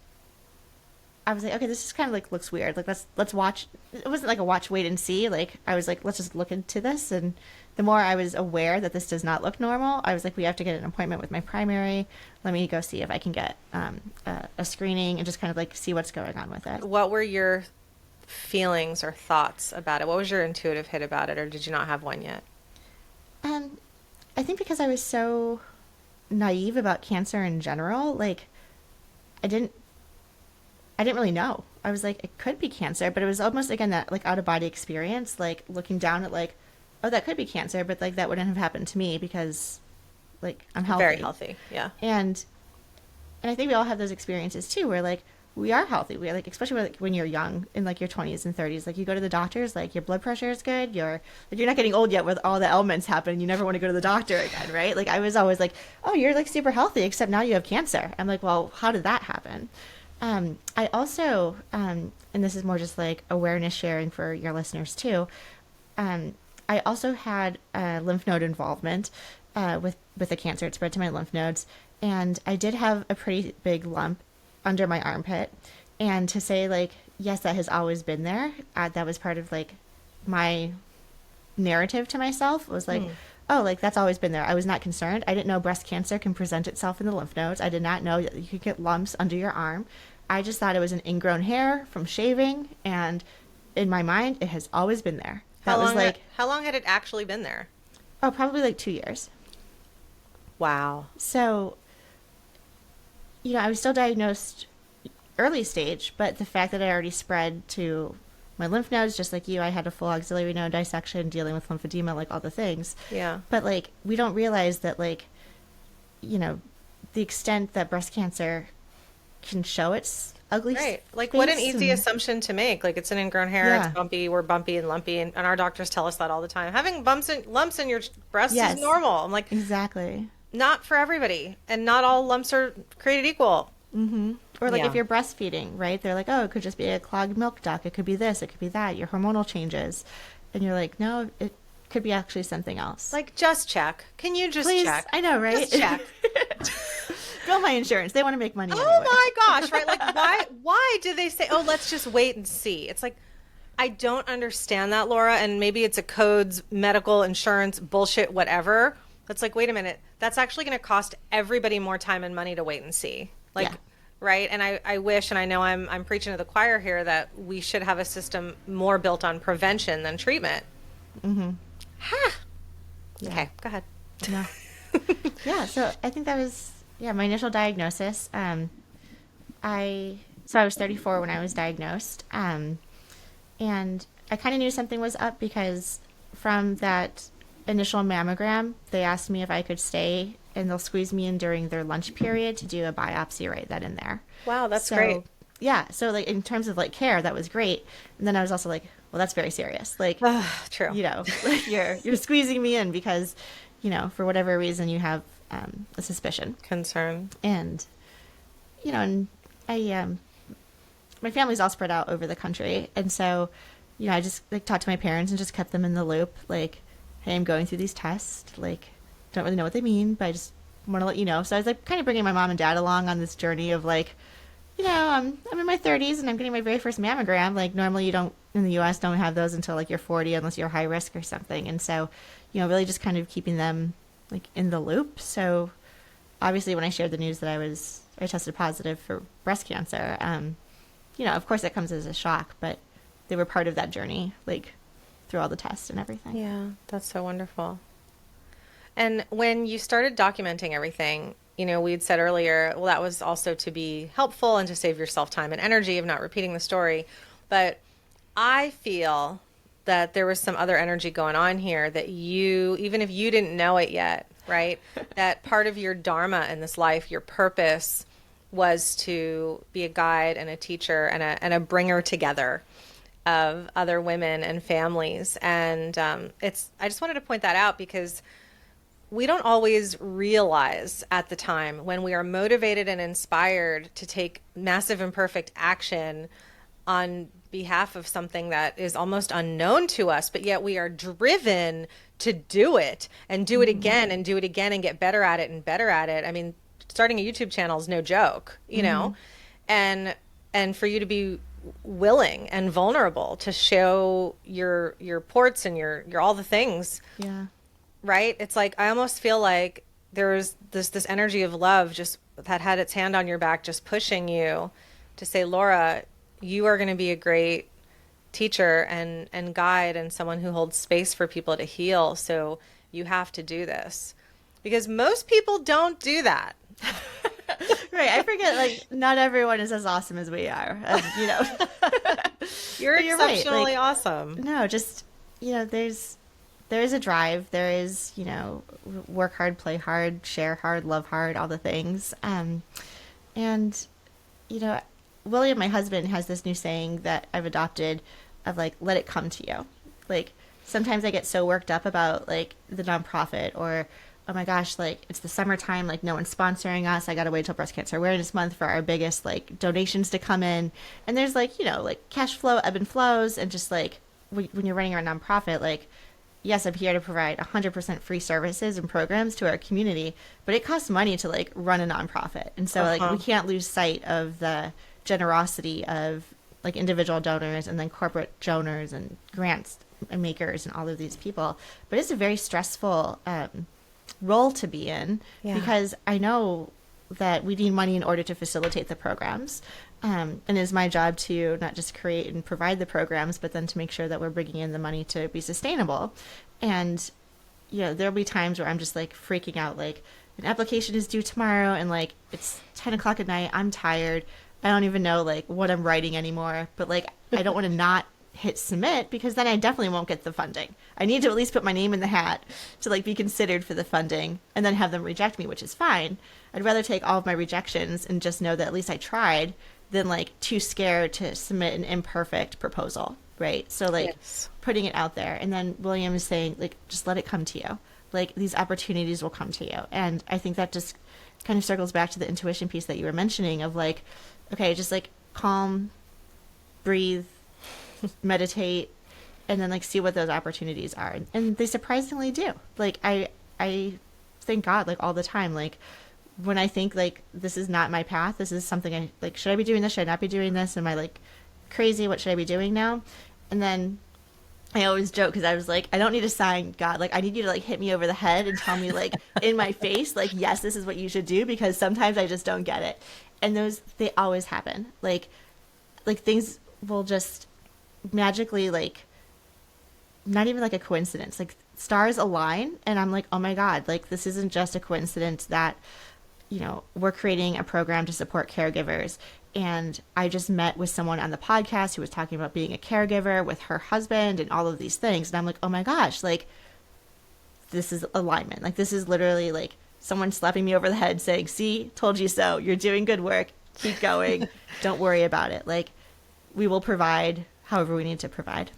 I was like, okay, this is kind of like looks weird. Like let's watch. It wasn't like a watch, wait and see. Like I was like, let's just look into this. And the more I was aware that this does not look normal, I was like, we have to get an appointment with my primary. Let me go see if I can get a screening and just kind of like see what's going on with it. What were your feelings or thoughts about it? What was your intuitive hit about it, or did you not have one yet? I think because I was so naive about cancer in general, like I didn't really know. I was like, it could be cancer, but it was almost again that like out of body experience, like looking down at like, oh, that could be cancer, but like that wouldn't have happened to me because like I'm healthy. Very healthy, yeah. And I think we all have those experiences too, where like we are healthy. We are like, especially like when you're young in like your 20s and 30s, like you go to the doctors, like your blood pressure is good. You're not getting old yet with all the ailments happen. You never want to go to the doctor again, right? Like I was always like, oh, you're like super healthy, except now you have cancer. I'm like, well, how did that happen? I also, and this is more just like awareness sharing for your listeners too. I also had lymph node involvement with the cancer. It spread to my lymph nodes, and I did have a pretty big lump under my armpit. And to say like, yes, that has always been there. That was part of like my narrative to myself was like, oh, like that's always been there. I was not concerned. I didn't know breast cancer can present itself in the lymph nodes. I did not know that you could get lumps under your arm. I just thought it was an ingrown hair from shaving, and in my mind, it has always been there. That was like, how long had it actually been there? oh, probably like 2 years. Wow. So, I was still diagnosed early stage, but the fact that I already spread to my lymph nodes, just like you, I had a full axillary node dissection, dealing with lymphedema, like all the things. Yeah. But like, we don't realize that like, the extent that breast cancer can show its ugly Right. Like face what an easy and- assumption to make. Like it's an ingrown hair, Yeah. it's bumpy, we're bumpy and lumpy, and our doctors tell us that all the time. Having lumps in your breast Yes. is normal. I'm like, Exactly. not for everybody, and not all lumps are created equal. Or like Yeah. if you're breastfeeding, right? They're like, oh, it could just be a clogged milk duct. It could be this. It could be that. Your hormonal changes. And you're like, no, it could be actually something else. Like, just check. Can you just Please, check? I know, right? Just check. Bill my insurance. They want to make money anyway. Oh my gosh, right? Like why do they say, "Oh, let's just wait and see?" It's like I don't understand that, Laura, and maybe it's a codes, medical, insurance, bullshit, whatever. That's like, wait a minute. That's actually going to cost everybody more time and money to wait and see. Like, Yeah. right? And I wish, and I know I'm preaching to the choir here, that we should have a system more built on prevention than treatment. Ha. Yeah. Okay, go ahead. No. Yeah, so I think that was my initial diagnosis. I was 34 when I was diagnosed, and I kind of knew something was up because from that initial mammogram, they asked me if I could stay and they'll squeeze me in during their lunch period to do a biopsy right then and there. Wow, that's So, great. yeah. So like in terms of like care, that was great. And then I was also like, well, that's very serious. Like, True. like you're squeezing me in because, for whatever reason you have a suspicion. Concern. And, and I, my family's all spread out over the country. And so, I just like talked to my parents and just kept them in the loop. Like, hey, I'm going through these tests. Like, don't really know what they mean, but I just want to let you know. So I was like kind of bringing my mom and dad along on this journey of like, I'm in my 30s and I'm getting my very first mammogram. Like normally you don't in the US don't have those until like you're 40 unless you're high risk or something. And so, really just kind of keeping them like in the loop. So obviously when I shared the news that I tested positive for breast cancer, of course that comes as a shock, but they were part of that journey, like through all the tests and everything. Yeah, that's so wonderful. And when you started documenting everything, we'd said earlier, well, that was also to be helpful and to save yourself time and energy of not repeating the story. But I feel that there was some other energy going on here that you, even if you didn't know it yet, right? That part of your dharma in this life, your purpose was to be a guide and a teacher and a bringer together of other women and families. And I just wanted to point that out because we don't always realize at the time when we are motivated and inspired to take massive imperfect action on behalf of something that is almost unknown to us, but yet we are driven to do it and do it again and do it again and get better at it and better at it. I mean, starting a YouTube channel is no joke, and for you to be willing and vulnerable to show your ports and your all the things. Yeah. Right? It's like I almost feel like there was this energy of love just that had its hand on your back, just pushing you to say, Laura, you are going to be a great teacher and guide and someone who holds space for people to heal. So you have to do this because most people don't do that. Right. I forget, like, not everyone is as awesome as we are. You're But right, exceptionally like, awesome. No, just, there is a drive. There is, work hard, play hard, share hard, love hard, all the things. And, William, my husband, has this new saying that I've adopted of like, let it come to you. Like, sometimes I get so worked up about like the nonprofit or, oh my gosh, like it's the summertime, like no one's sponsoring us. I got to wait till Breast Cancer Awareness Month for our biggest like donations to come in. And there's like, like cash flow, ebb and flows. And just like when you're running our nonprofit, like, yes, I'm here to provide 100% free services and programs to our community, but it costs money to like run a nonprofit. And so like we can't lose sight of the generosity of like individual donors and then corporate donors and grants makers and all of these people. But it's a very stressful role to be in because I know that we need money in order to facilitate the programs. And it's my job to not just create and provide the programs, but then to make sure that we're bringing in the money to be sustainable. And, there'll be times where I'm just like freaking out, like an application is due tomorrow and like it's 10 o'clock at night. I'm tired. I don't even know like what I'm writing anymore, but like, I don't want to not hit submit because then I definitely won't get the funding. I need to at least put my name in the hat to like be considered for the funding and then have them reject me, which is fine. I'd rather take all of my rejections and just know that at least I tried than like too scared to submit an imperfect proposal. Right. So like putting it out there. And then William is saying like, just let it come to you. Like these opportunities will come to you. And I think that just kind of circles back to the intuition piece that you were mentioning of like, okay, just like calm, breathe, meditate, and then like see what those opportunities are. And they surprisingly do. Like I thank God like all the time. Like when I think like this is not my path, this is something I like, should I be doing this? Should I not be doing this? Am I like crazy? What should I be doing now? And then I always joke because I was like, I don't need a sign, God. Like, I need you to like hit me over the head and tell me like in my face, like, yes, this is what you should do because sometimes I just don't get it. And they always happen. Like things will just magically like, not even like a coincidence, like stars align and I'm like, oh my God, like this isn't just a coincidence that, we're creating a program to support caregivers And I just met with someone on the podcast who was talking about being a caregiver with her husband and all of these things. And I'm like, oh my gosh, like, this is alignment. Like, this is literally like someone slapping me over the head saying, see, told you so. You're doing good work. Keep going. Don't worry about it. Like, we will provide however we need to provide.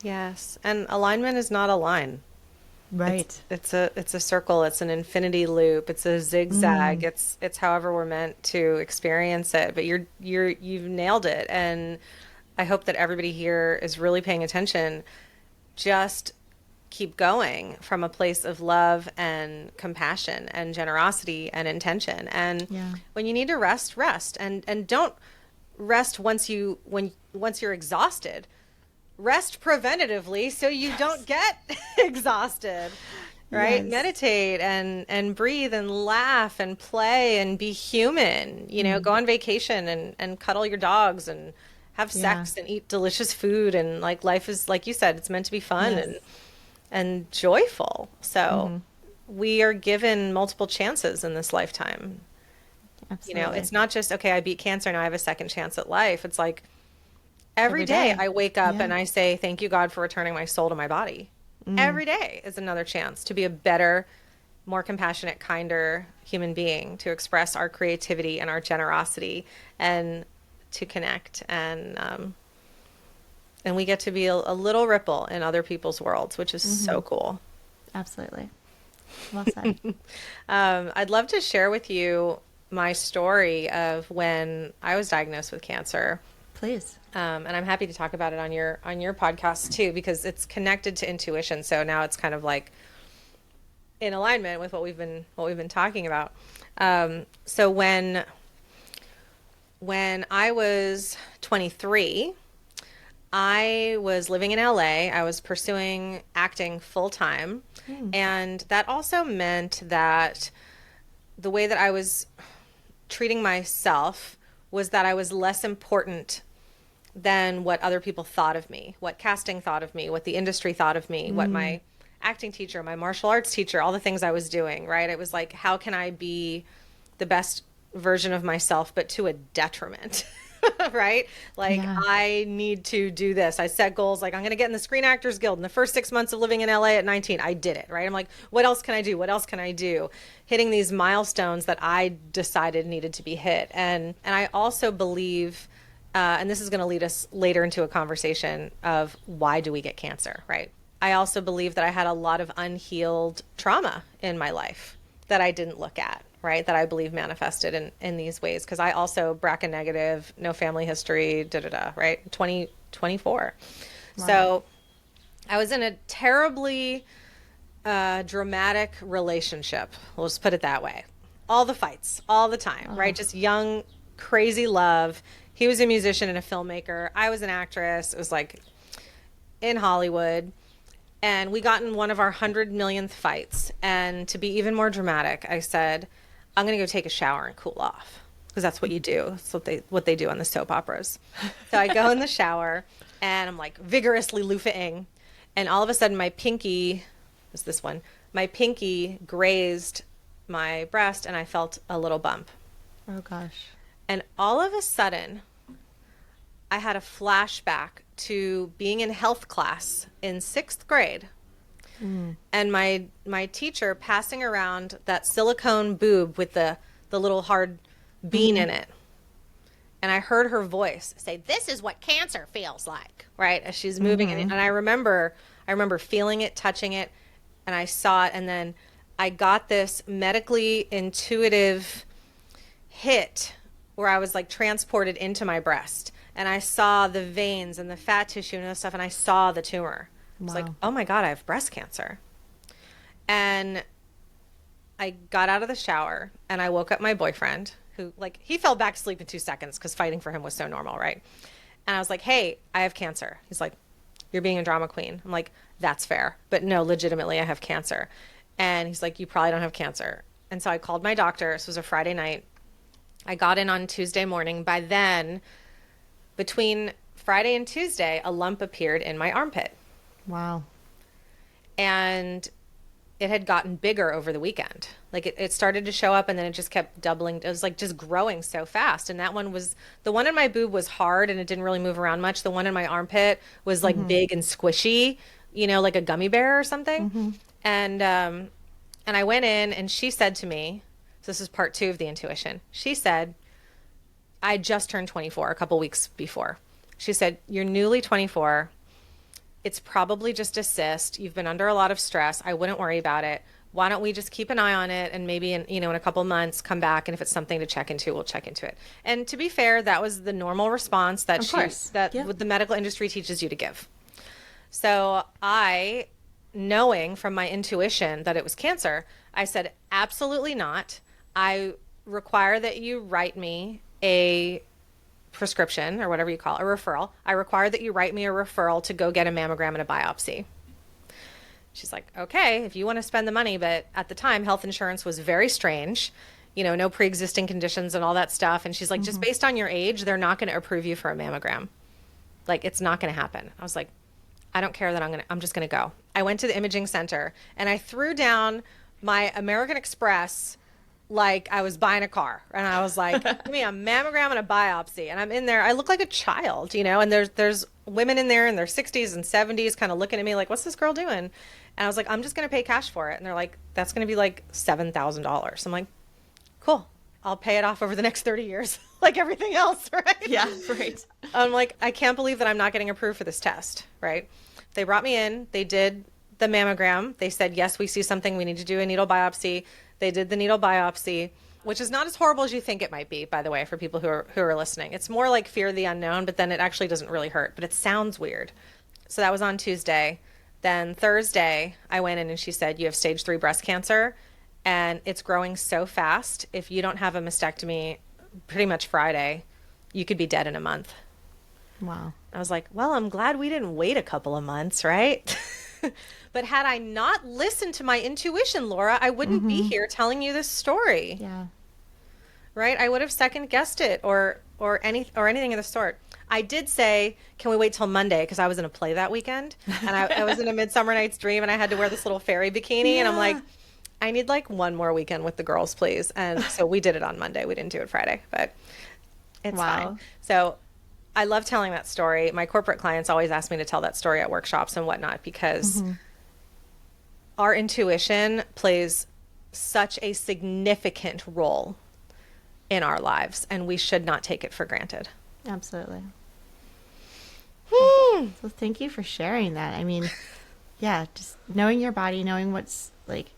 Yes. And alignment is not a line. Right. It's a circle. It's an infinity loop. It's a zigzag. It's however we're meant to experience it. But you've nailed it. And I hope that everybody here is really paying attention. Just keep going from a place of love and compassion and generosity and intention. And when you need to rest, rest. And don't rest once you're exhausted. Rest preventatively so you don't get exhausted, right? Yes. Meditate and breathe and laugh and play and be human, go on vacation and cuddle your dogs and have sex and eat delicious food. And like, life is, like you said, it's meant to be fun and joyful. So we are given multiple chances in this lifetime. Absolutely. It's not just, okay, I beat cancer, now I have a second chance at life. It's like, every day I wake up and I say, thank you, God, for returning my soul to my body. Every day is another chance to be a better, more compassionate, kinder human being, to express our creativity and our generosity and to connect. And we get to be a little ripple in other people's worlds, which is so cool. Absolutely. Well said. I'd love to share with you my story of when I was diagnosed with cancer. Please. And I'm happy to talk about it on your podcast too, because it's connected to intuition. So now it's kind of like in alignment with what we've been talking about. So when I was 23, I was living in LA. I was pursuing acting full time. And that also meant that the way that I was treating myself was that I was less important than what other people thought of me, what casting thought of me, what the industry thought of me, what my acting teacher, my martial arts teacher, all the things I was doing, right? It was like, how can I be the best version of myself, but to a detriment, right? Like, I need to do this. I set goals like, I'm going to get in the Screen Actors Guild in the first 6 months of living in LA at 19. I did it, right? I'm like, what else can I do? What else can I do? Hitting these milestones that I decided needed to be hit. And I also believe, and this is going to lead us later into a conversation of why do we get cancer, right? I also believe that I had a lot of unhealed trauma in my life that I didn't look at, right? That I believe manifested in these ways. Because I also BRCA negative, no family history, right? 24. Wow. So I was in a terribly dramatic relationship. We'll just put it that way. All the fights, all the time, right? Just young, crazy love. He was a musician and a filmmaker. I was an actress. It was like in Hollywood. And we got in one of our 100 millionth fights. And to be even more dramatic, I said, I'm going to go take a shower and cool off. Because that's what you do. That's what they do on the soap operas. So I go in the shower and I'm like vigorously loofahing. And all of a sudden my pinky, was this one, my pinky grazed my breast and I felt a little bump. Oh gosh. And all of a sudden, I had a flashback to being in health class in 6th grade. And my teacher passing around that silicone boob with the little hard bean in it. And I heard her voice say, "This is what cancer feels like," right? As she's moving it. And I remember feeling it, touching it, and I saw it. And then I got this medically intuitive hit where I was like transported into my breast and I saw the veins and the fat tissue and all that stuff. And I saw the tumor. I was like, oh my God, I have breast cancer. And I got out of the shower and I woke up my boyfriend who like, he fell back asleep in 2 seconds because fighting for him was so normal. Right. And I was like, hey, I have cancer. He's like, you're being a drama queen. I'm like, that's fair. But no, legitimately, I have cancer. And he's like, you probably don't have cancer. And so I called my doctor. This was a Friday night. I got in on Tuesday morning. By then, between Friday and Tuesday, a lump appeared in my armpit. Wow. And it had gotten bigger over the weekend. Like it started to show up and then it just kept doubling. It was like just growing so fast. And that one was the one in my boob was hard and it didn't really move around much. The one in my armpit was like Mm-hmm. big and squishy, like a gummy bear or something. Mm-hmm. And I went in and she said to me, so this is part two of the intuition. She said, I just turned 24 a couple weeks before. She said, "You're newly 24. It's probably just a cyst. You've been under a lot of stress. I wouldn't worry about it. Why don't we just keep an eye on it and maybe in a couple months come back and if it's something to check into, we'll check into it." And to be fair, that was the normal response Of course. that Yep. the medical industry teaches you to give. So I, knowing from my intuition that it was cancer, I said, absolutely not. I require that you write me a prescription or whatever you call it, a referral. I require that you write me a referral to go get a mammogram and a biopsy. She's like, okay, if you want to spend the money. But at the time, health insurance was very strange, no pre-existing conditions and all that stuff. And she's like, just based on your age, they're not going to approve you for a mammogram. Like, it's not going to happen. I was like, I don't care that I'm just going to go. I went to the imaging center and I threw down my American Express like I was buying a car. And I was like, give me a mammogram and a biopsy. And I'm in there. I look like a child, and there's women in there in their 60s and 70s kind of looking at me like, what's this girl doing? And I was like, I'm just going to pay cash for it. And they're like, that's going to be like $7,000. I'm like, cool. I'll pay it off over the next 30 years, like everything else, right? Yeah, right. I'm like, I can't believe that I'm not getting approved for this test, right? They brought me in. They did the mammogram. They said, yes, we see something. We need to do a needle biopsy. They did the needle biopsy, which is not as horrible as you think it might be, by the way, for people who are listening. It's more like fear of the unknown, but then it actually doesn't really hurt, but it sounds weird. So that was on Tuesday. Then Thursday, I went in and she said, you have stage 3 breast cancer, and it's growing so fast. If you don't have a mastectomy pretty much Friday, you could be dead in a month. Wow. I was like, well, I'm glad we didn't wait a couple of months, right? But had I not listened to my intuition, Laura, I wouldn't be here telling you this story, Yeah. right? I would have second guessed it or anything of the sort. I did say, can we wait till Monday? Because I was in a play that weekend and I was in A Midsummer Night's Dream and I had to wear this little fairy bikini. And I'm like, I need like one more weekend with the girls, please. And so we did it on Monday. We didn't do it Friday, but it's fine. So I love telling that story. My corporate clients always ask me to tell that story at workshops and whatnot because our intuition plays such a significant role in our lives, and we should not take it for granted. Absolutely. So thank you for sharing that. I mean, yeah, just knowing your body, knowing what's like,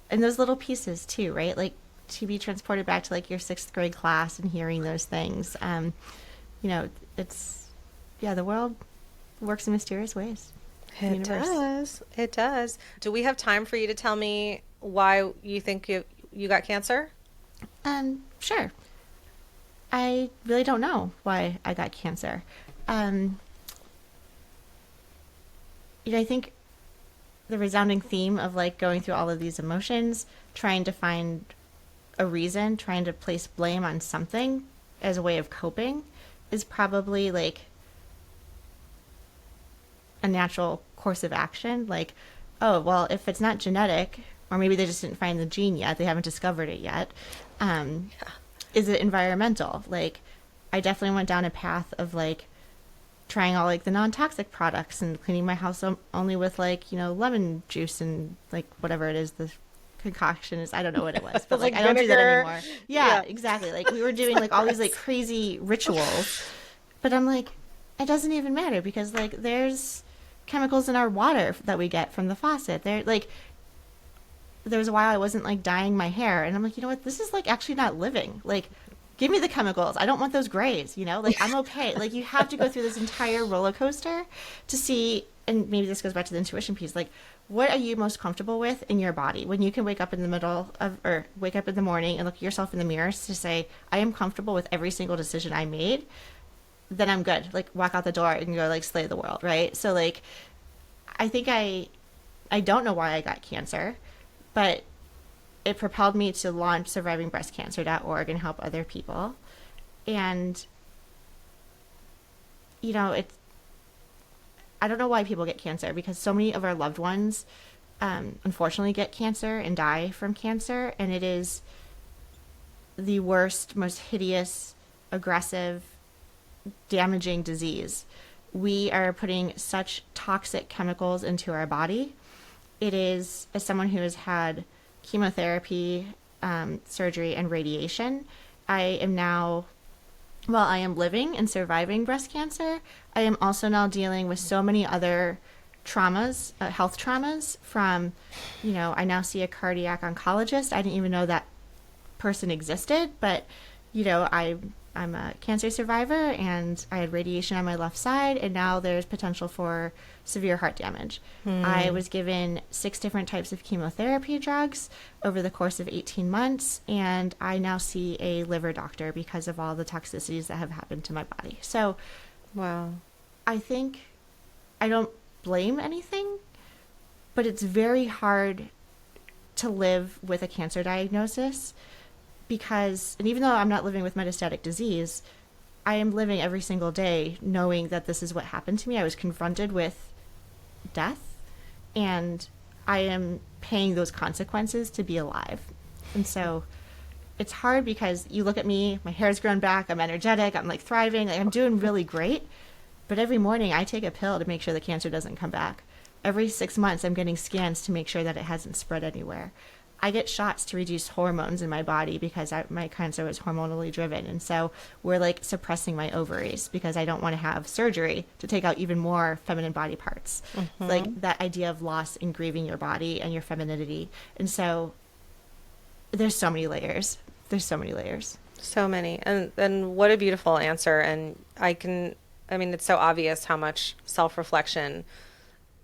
and those little pieces too, right? Like to be transported back to like your 6th grade class and hearing those things. It's, yeah, the world works in mysterious ways. It does. It does. Do we have time for you to tell me why you think you got cancer? Sure. I really don't know why I got cancer. I think the resounding theme of like going through all of these emotions, trying to find a reason, trying to place blame on something as a way of coping is probably like a natural course of action. Like, oh, well, if it's not genetic, or maybe they just didn't find the gene yet, they haven't discovered it yet. Is it environmental? Like, I definitely went down a path of like trying all like the non-toxic products and cleaning my house only with like, lemon juice and like whatever it is, the concoction is, I don't know what it was, but like I don't do that anymore. Yeah, exactly. Like we were doing like all these like crazy rituals, but I'm like, it doesn't even matter because like there's chemicals in our water that we get from the faucet. There was a while I wasn't like dyeing my hair, and I'm like, you know what, this is like actually not living. Like, give me the chemicals. I don't want those grays, like I'm okay. Like you have to go through this entire roller coaster to see, and maybe this goes back to the intuition piece, like what are you most comfortable with in your body when you can wake up in the morning and look at yourself in the mirror to say, I am comfortable with every single decision I made, then I'm good. Like walk out the door and go like slay the world, right? So like I think I don't know why I got cancer, but it propelled me to launch survivingbreastcancer.org and help other people. And I don't know why people get cancer, because so many of our loved ones unfortunately get cancer and die from cancer. And it is the worst, most hideous, aggressive, damaging disease. We are putting such toxic chemicals into our body. It is, as someone who has had chemotherapy, surgery, and radiation, I am now, while I am living and surviving breast cancer, I am also now dealing with so many other traumas, health traumas from, I now see a cardiac oncologist. I didn't even know that person existed, but, I'm a cancer survivor and I had radiation on my left side, and now there's potential for severe heart damage. I was given 6 different types of chemotherapy drugs over the course of 18 months, and I now see a liver doctor because of all the toxicities that have happened to my body. So, Wow. I think I don't blame anything, but it's very hard to live with a cancer diagnosis because, and even though I'm not living with metastatic disease, I am living every single day knowing that this is what happened to me. I was confronted with death, and I am paying those consequences to be alive. And so it's hard because you look at me, my hair's grown back, I'm energetic, I'm like thriving, like I'm doing really great. But every morning I take a pill to make sure the cancer doesn't come back. Every 6 months I'm getting scans to make sure that it hasn't spread anywhere. I get shots to reduce hormones in my body because my cancer is hormonally driven. And so we're like suppressing my ovaries because I don't want to have surgery to take out even more feminine body parts. Like that idea of loss and grieving your body and your femininity. And so there's so many layers. There's so many layers. So many. And what a beautiful answer. And it's so obvious how much self-reflection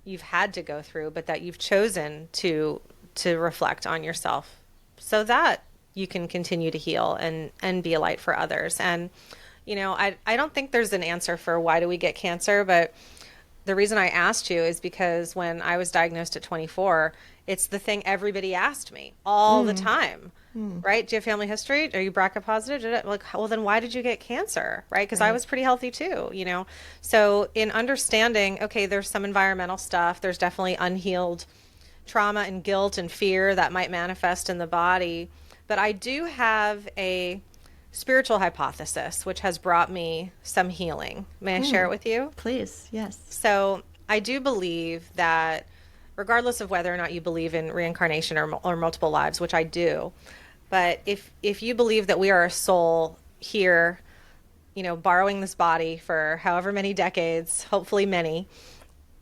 you've had to go through, but that you've chosen to reflect on yourself so that you can continue to heal and be a light for others. And, I don't think there's an answer for why do we get cancer, but the reason I asked you is because when I was diagnosed at 24, it's the thing everybody asked me all the time, right? Do you have family history? Are you BRCA positive? Well, then why did you get cancer, right? Because I was pretty healthy too, So in understanding, okay, there's some environmental stuff, there's definitely unhealed trauma and guilt and fear that might manifest in the body. But I do have a spiritual hypothesis, which has brought me some healing. May I share it with you? Please, yes. So I do believe that regardless of whether or not you believe in reincarnation or multiple lives, which I do, but if you believe that we are a soul here, borrowing this body for however many decades, hopefully many,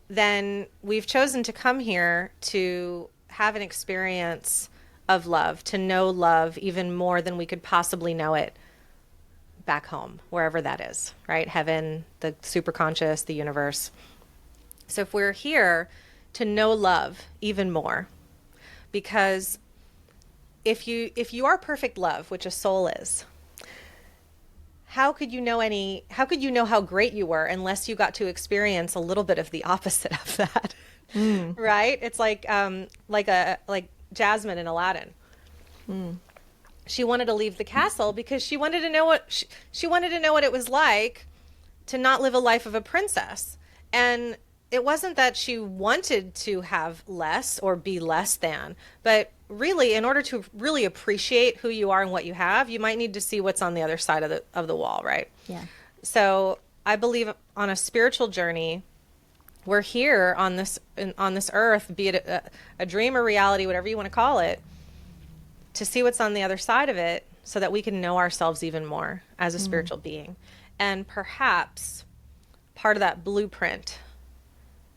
then we've chosen to come here to have an experience of love, to know love even more than we could possibly know it back home, wherever that is, right? Heaven, the superconscious, the universe. So if we're here to know love even more, because if you are perfect love, which a soul is, how could you know how great you were unless you got to experience a little bit of the opposite of that? Right? It's like Jasmine in Aladdin. She wanted to leave the castle because she wanted to know what it was like to not live a life of a princess. And it wasn't that she wanted to have less or be less than, but really, in order to really appreciate who you are and what you have, you might need to see what's on the other side of the wall, right? Yeah. So I believe on a spiritual journey, we're here on this earth, be it a dream or reality, whatever you want to call it, to see what's on the other side of it so that we can know ourselves even more as a spiritual being. And perhaps part of that blueprint,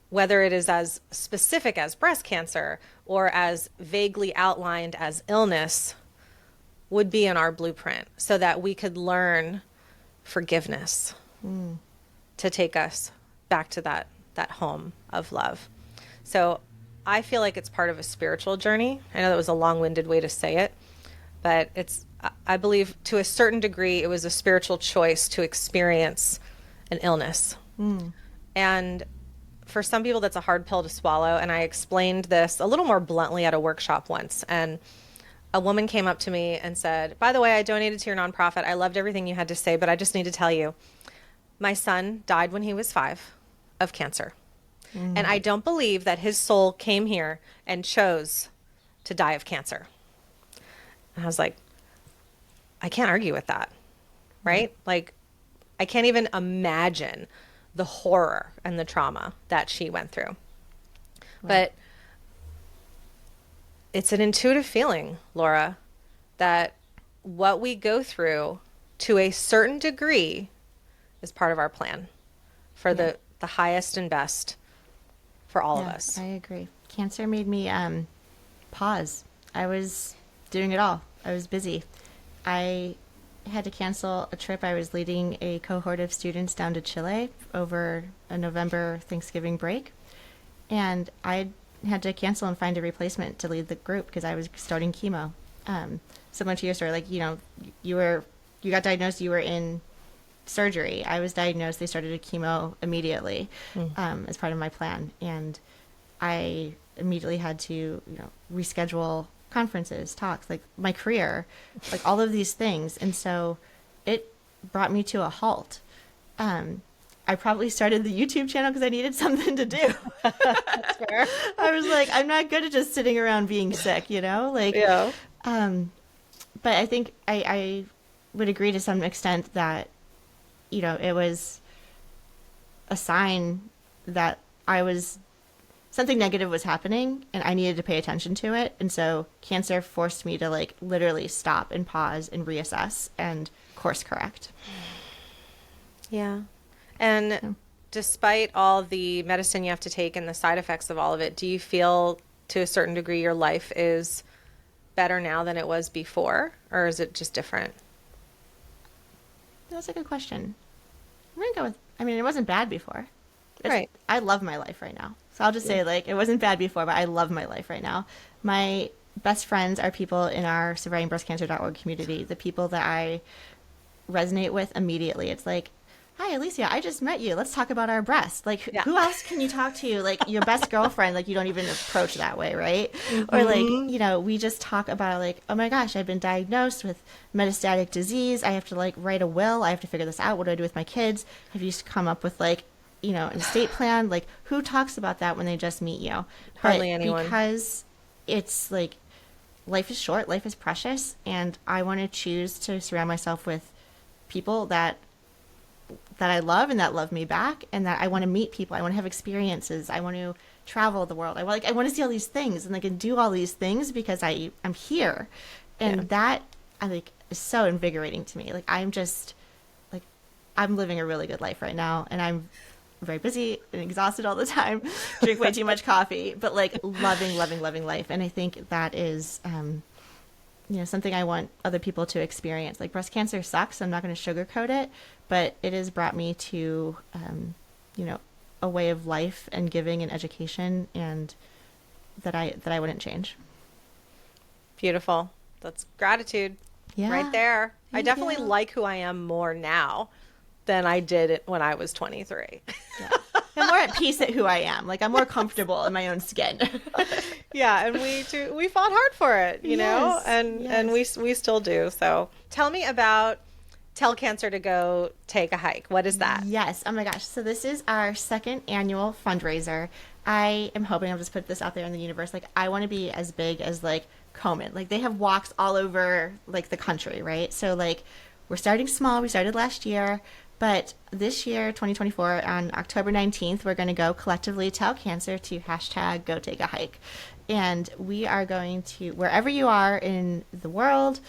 whether it is as specific as breast cancer or as vaguely outlined as illness, would be in our blueprint so that we could learn forgiveness to take us back to that home of love. So I feel like it's part of a spiritual journey. I know that was a long-winded way to say it, but I believe to a certain degree it was a spiritual choice to experience an illness. And for some people, that's a hard pill to swallow. And I explained this a little more bluntly at a workshop once. And a woman came up to me and said, by the way, I donated to your nonprofit. I loved everything you had to say, but I just need to tell you, my son died when he was 5 of cancer. And I don't believe that his soul came here and chose to die of cancer. And I was like, I can't argue with that, right? Like, I can't even imagine the horror and the trauma that she went through. But it's an intuitive feeling, Laura, that what we go through to a certain degree is part of our plan for the highest and best for all of us. I agree. Cancer made me pause. I was doing it all. I was busy. I had to cancel a trip. I was leading a cohort of students down to Chile over a November Thanksgiving break. And I had to cancel and find a replacement to lead the group because I was starting chemo. Similar to your story, like, you got diagnosed, you were in surgery. I was diagnosed, they started a chemo immediately as part of my plan. And I immediately had to, reschedule conferences, talks, like my career, like all of these things. And so it brought me to a halt. I probably started the YouTube channel because I needed something to do. That's fair. I was like, I'm not good at just sitting around being sick, like, Yeah. But I think I would agree to some extent that, it was a sign that something negative was happening and I needed to pay attention to it. And so cancer forced me to like literally stop and pause and reassess and course correct. Yeah. And despite all the medicine you have to take and the side effects of all of it, do you feel to a certain degree your life is better now than it was before? Or is it just different? That's a good question. I'm going to go with, it wasn't bad before. Right. I love my life right now. So I'll just say, like, it wasn't bad before, but I love my life right now. My best friends are people in our survivingbreastcancer.org community, the people that I resonate with immediately. It's like, hi, Elysia, I just met you. Let's talk about our breasts. Like, who else can you talk to? Like, your best girlfriend, like, you don't even approach that way, right? Or, like, we just talk about, like, oh, my gosh, I've been diagnosed with metastatic disease. I have to, like, write a will. I have to figure this out. What do I do with my kids? Have you come up with, like, an estate plan? Like, who talks about that when they just meet you? Hardly anyone. Because it's, like, life is short. Life is precious. And I want to choose to surround myself with people that I love and that love me back, and that I want to meet people. I want to have experiences. I want to travel the world. I want to see all these things and like do all these things because I'm here. And that I think is so invigorating to me. Like I'm just like I'm living a really good life right now, and I'm very busy and exhausted all the time. Drink way too much coffee, but like loving life. And I think that is something I want other people to experience. Like breast cancer sucks. I'm not going to sugarcoat it, but it has brought me to, a way of life and giving and education, and that I wouldn't change. Beautiful. That's gratitude right there. I definitely like who I am more now than I did when I was 23. Yeah. I'm more at peace at who I am. Like I'm more comfortable in my own skin. Yeah, and we fought hard for it, know, and we still do. So tell me about Tell Cancer to Go Take a Hike. What is that? Yes. Oh my gosh. So this is our second annual fundraiser. I am hoping, I'll just put this out there in the universe. Like I want to be as big as like Komen. Like they have walks all over like the country, right? So like we're starting small. We started last year. But this year, 2024, on October 19th, we're going to go collectively tell cancer to hashtag go take a hike. And we are going to, wherever you are in the world,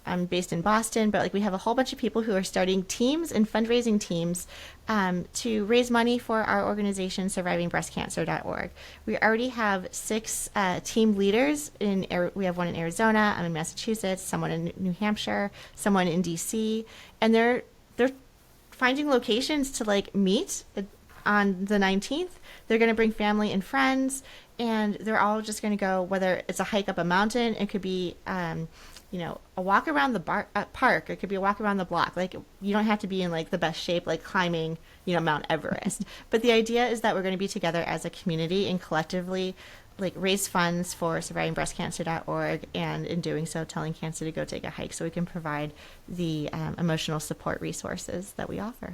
I'm based in Boston, but like we have a whole bunch of people who are starting teams and fundraising teams to raise money for our organization, survivingbreastcancer.org. We already have 6 team leaders. We have one in Arizona, I'm in Massachusetts, someone in New Hampshire, someone in DC, and they're finding locations to like meet on the 19th. They're going to bring family and friends, and they're all just going to go, whether it's a hike up a mountain, it could be, a walk around the park, it could be a walk around the block. Like you don't have to be in like the best shape, like climbing, Mount Everest. But the idea is that we're going to be together as a community and collectively like raise funds for survivingbreastcancer.org, and in doing so telling cancer to go take a hike so we can provide the emotional support resources that we offer.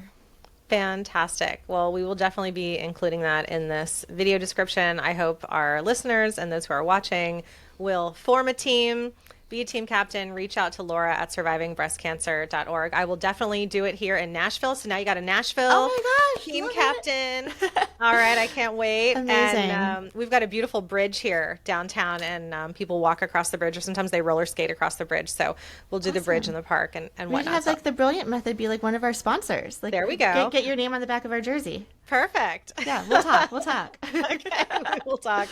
Fantastic. Well, we will definitely be including that in this video description. I hope our listeners and those who are watching will form a team, be a team captain, reach out to Laura at survivingbreastcancer.org. I will definitely do it here in Nashville. So now you got a Nashville Oh my gosh, team love captain. All right, I can't wait. Amazing. And we've got a beautiful bridge here downtown, and people walk across the bridge, or sometimes they roller skate across the bridge. So we'll do the bridge in the park and We should whatnot. have like the Brilliant Method be like one of our sponsors. Like, There we go. Get your name on the back of our jersey. Perfect. Yeah, we'll talk. We'll talk. Okay, we'll talk.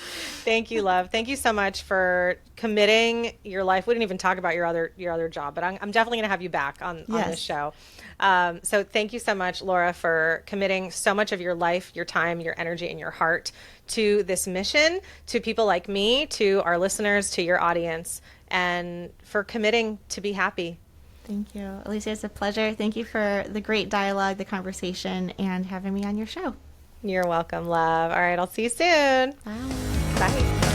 Thank you, love. Thank you so much for committing your life. We didn't even talk about your other job, but I'm definitely going to have you back on this show. So thank you so much, Laura, for committing so much of your life, your time, your energy, and your heart to this mission, to people like me, to our listeners, to your audience, and for committing to be happy. Thank you. Elysia, it's a pleasure. Thank you for the great dialogue, the conversation, and having me on your show. You're welcome, love. All right, I'll see you soon. Bye. Bye.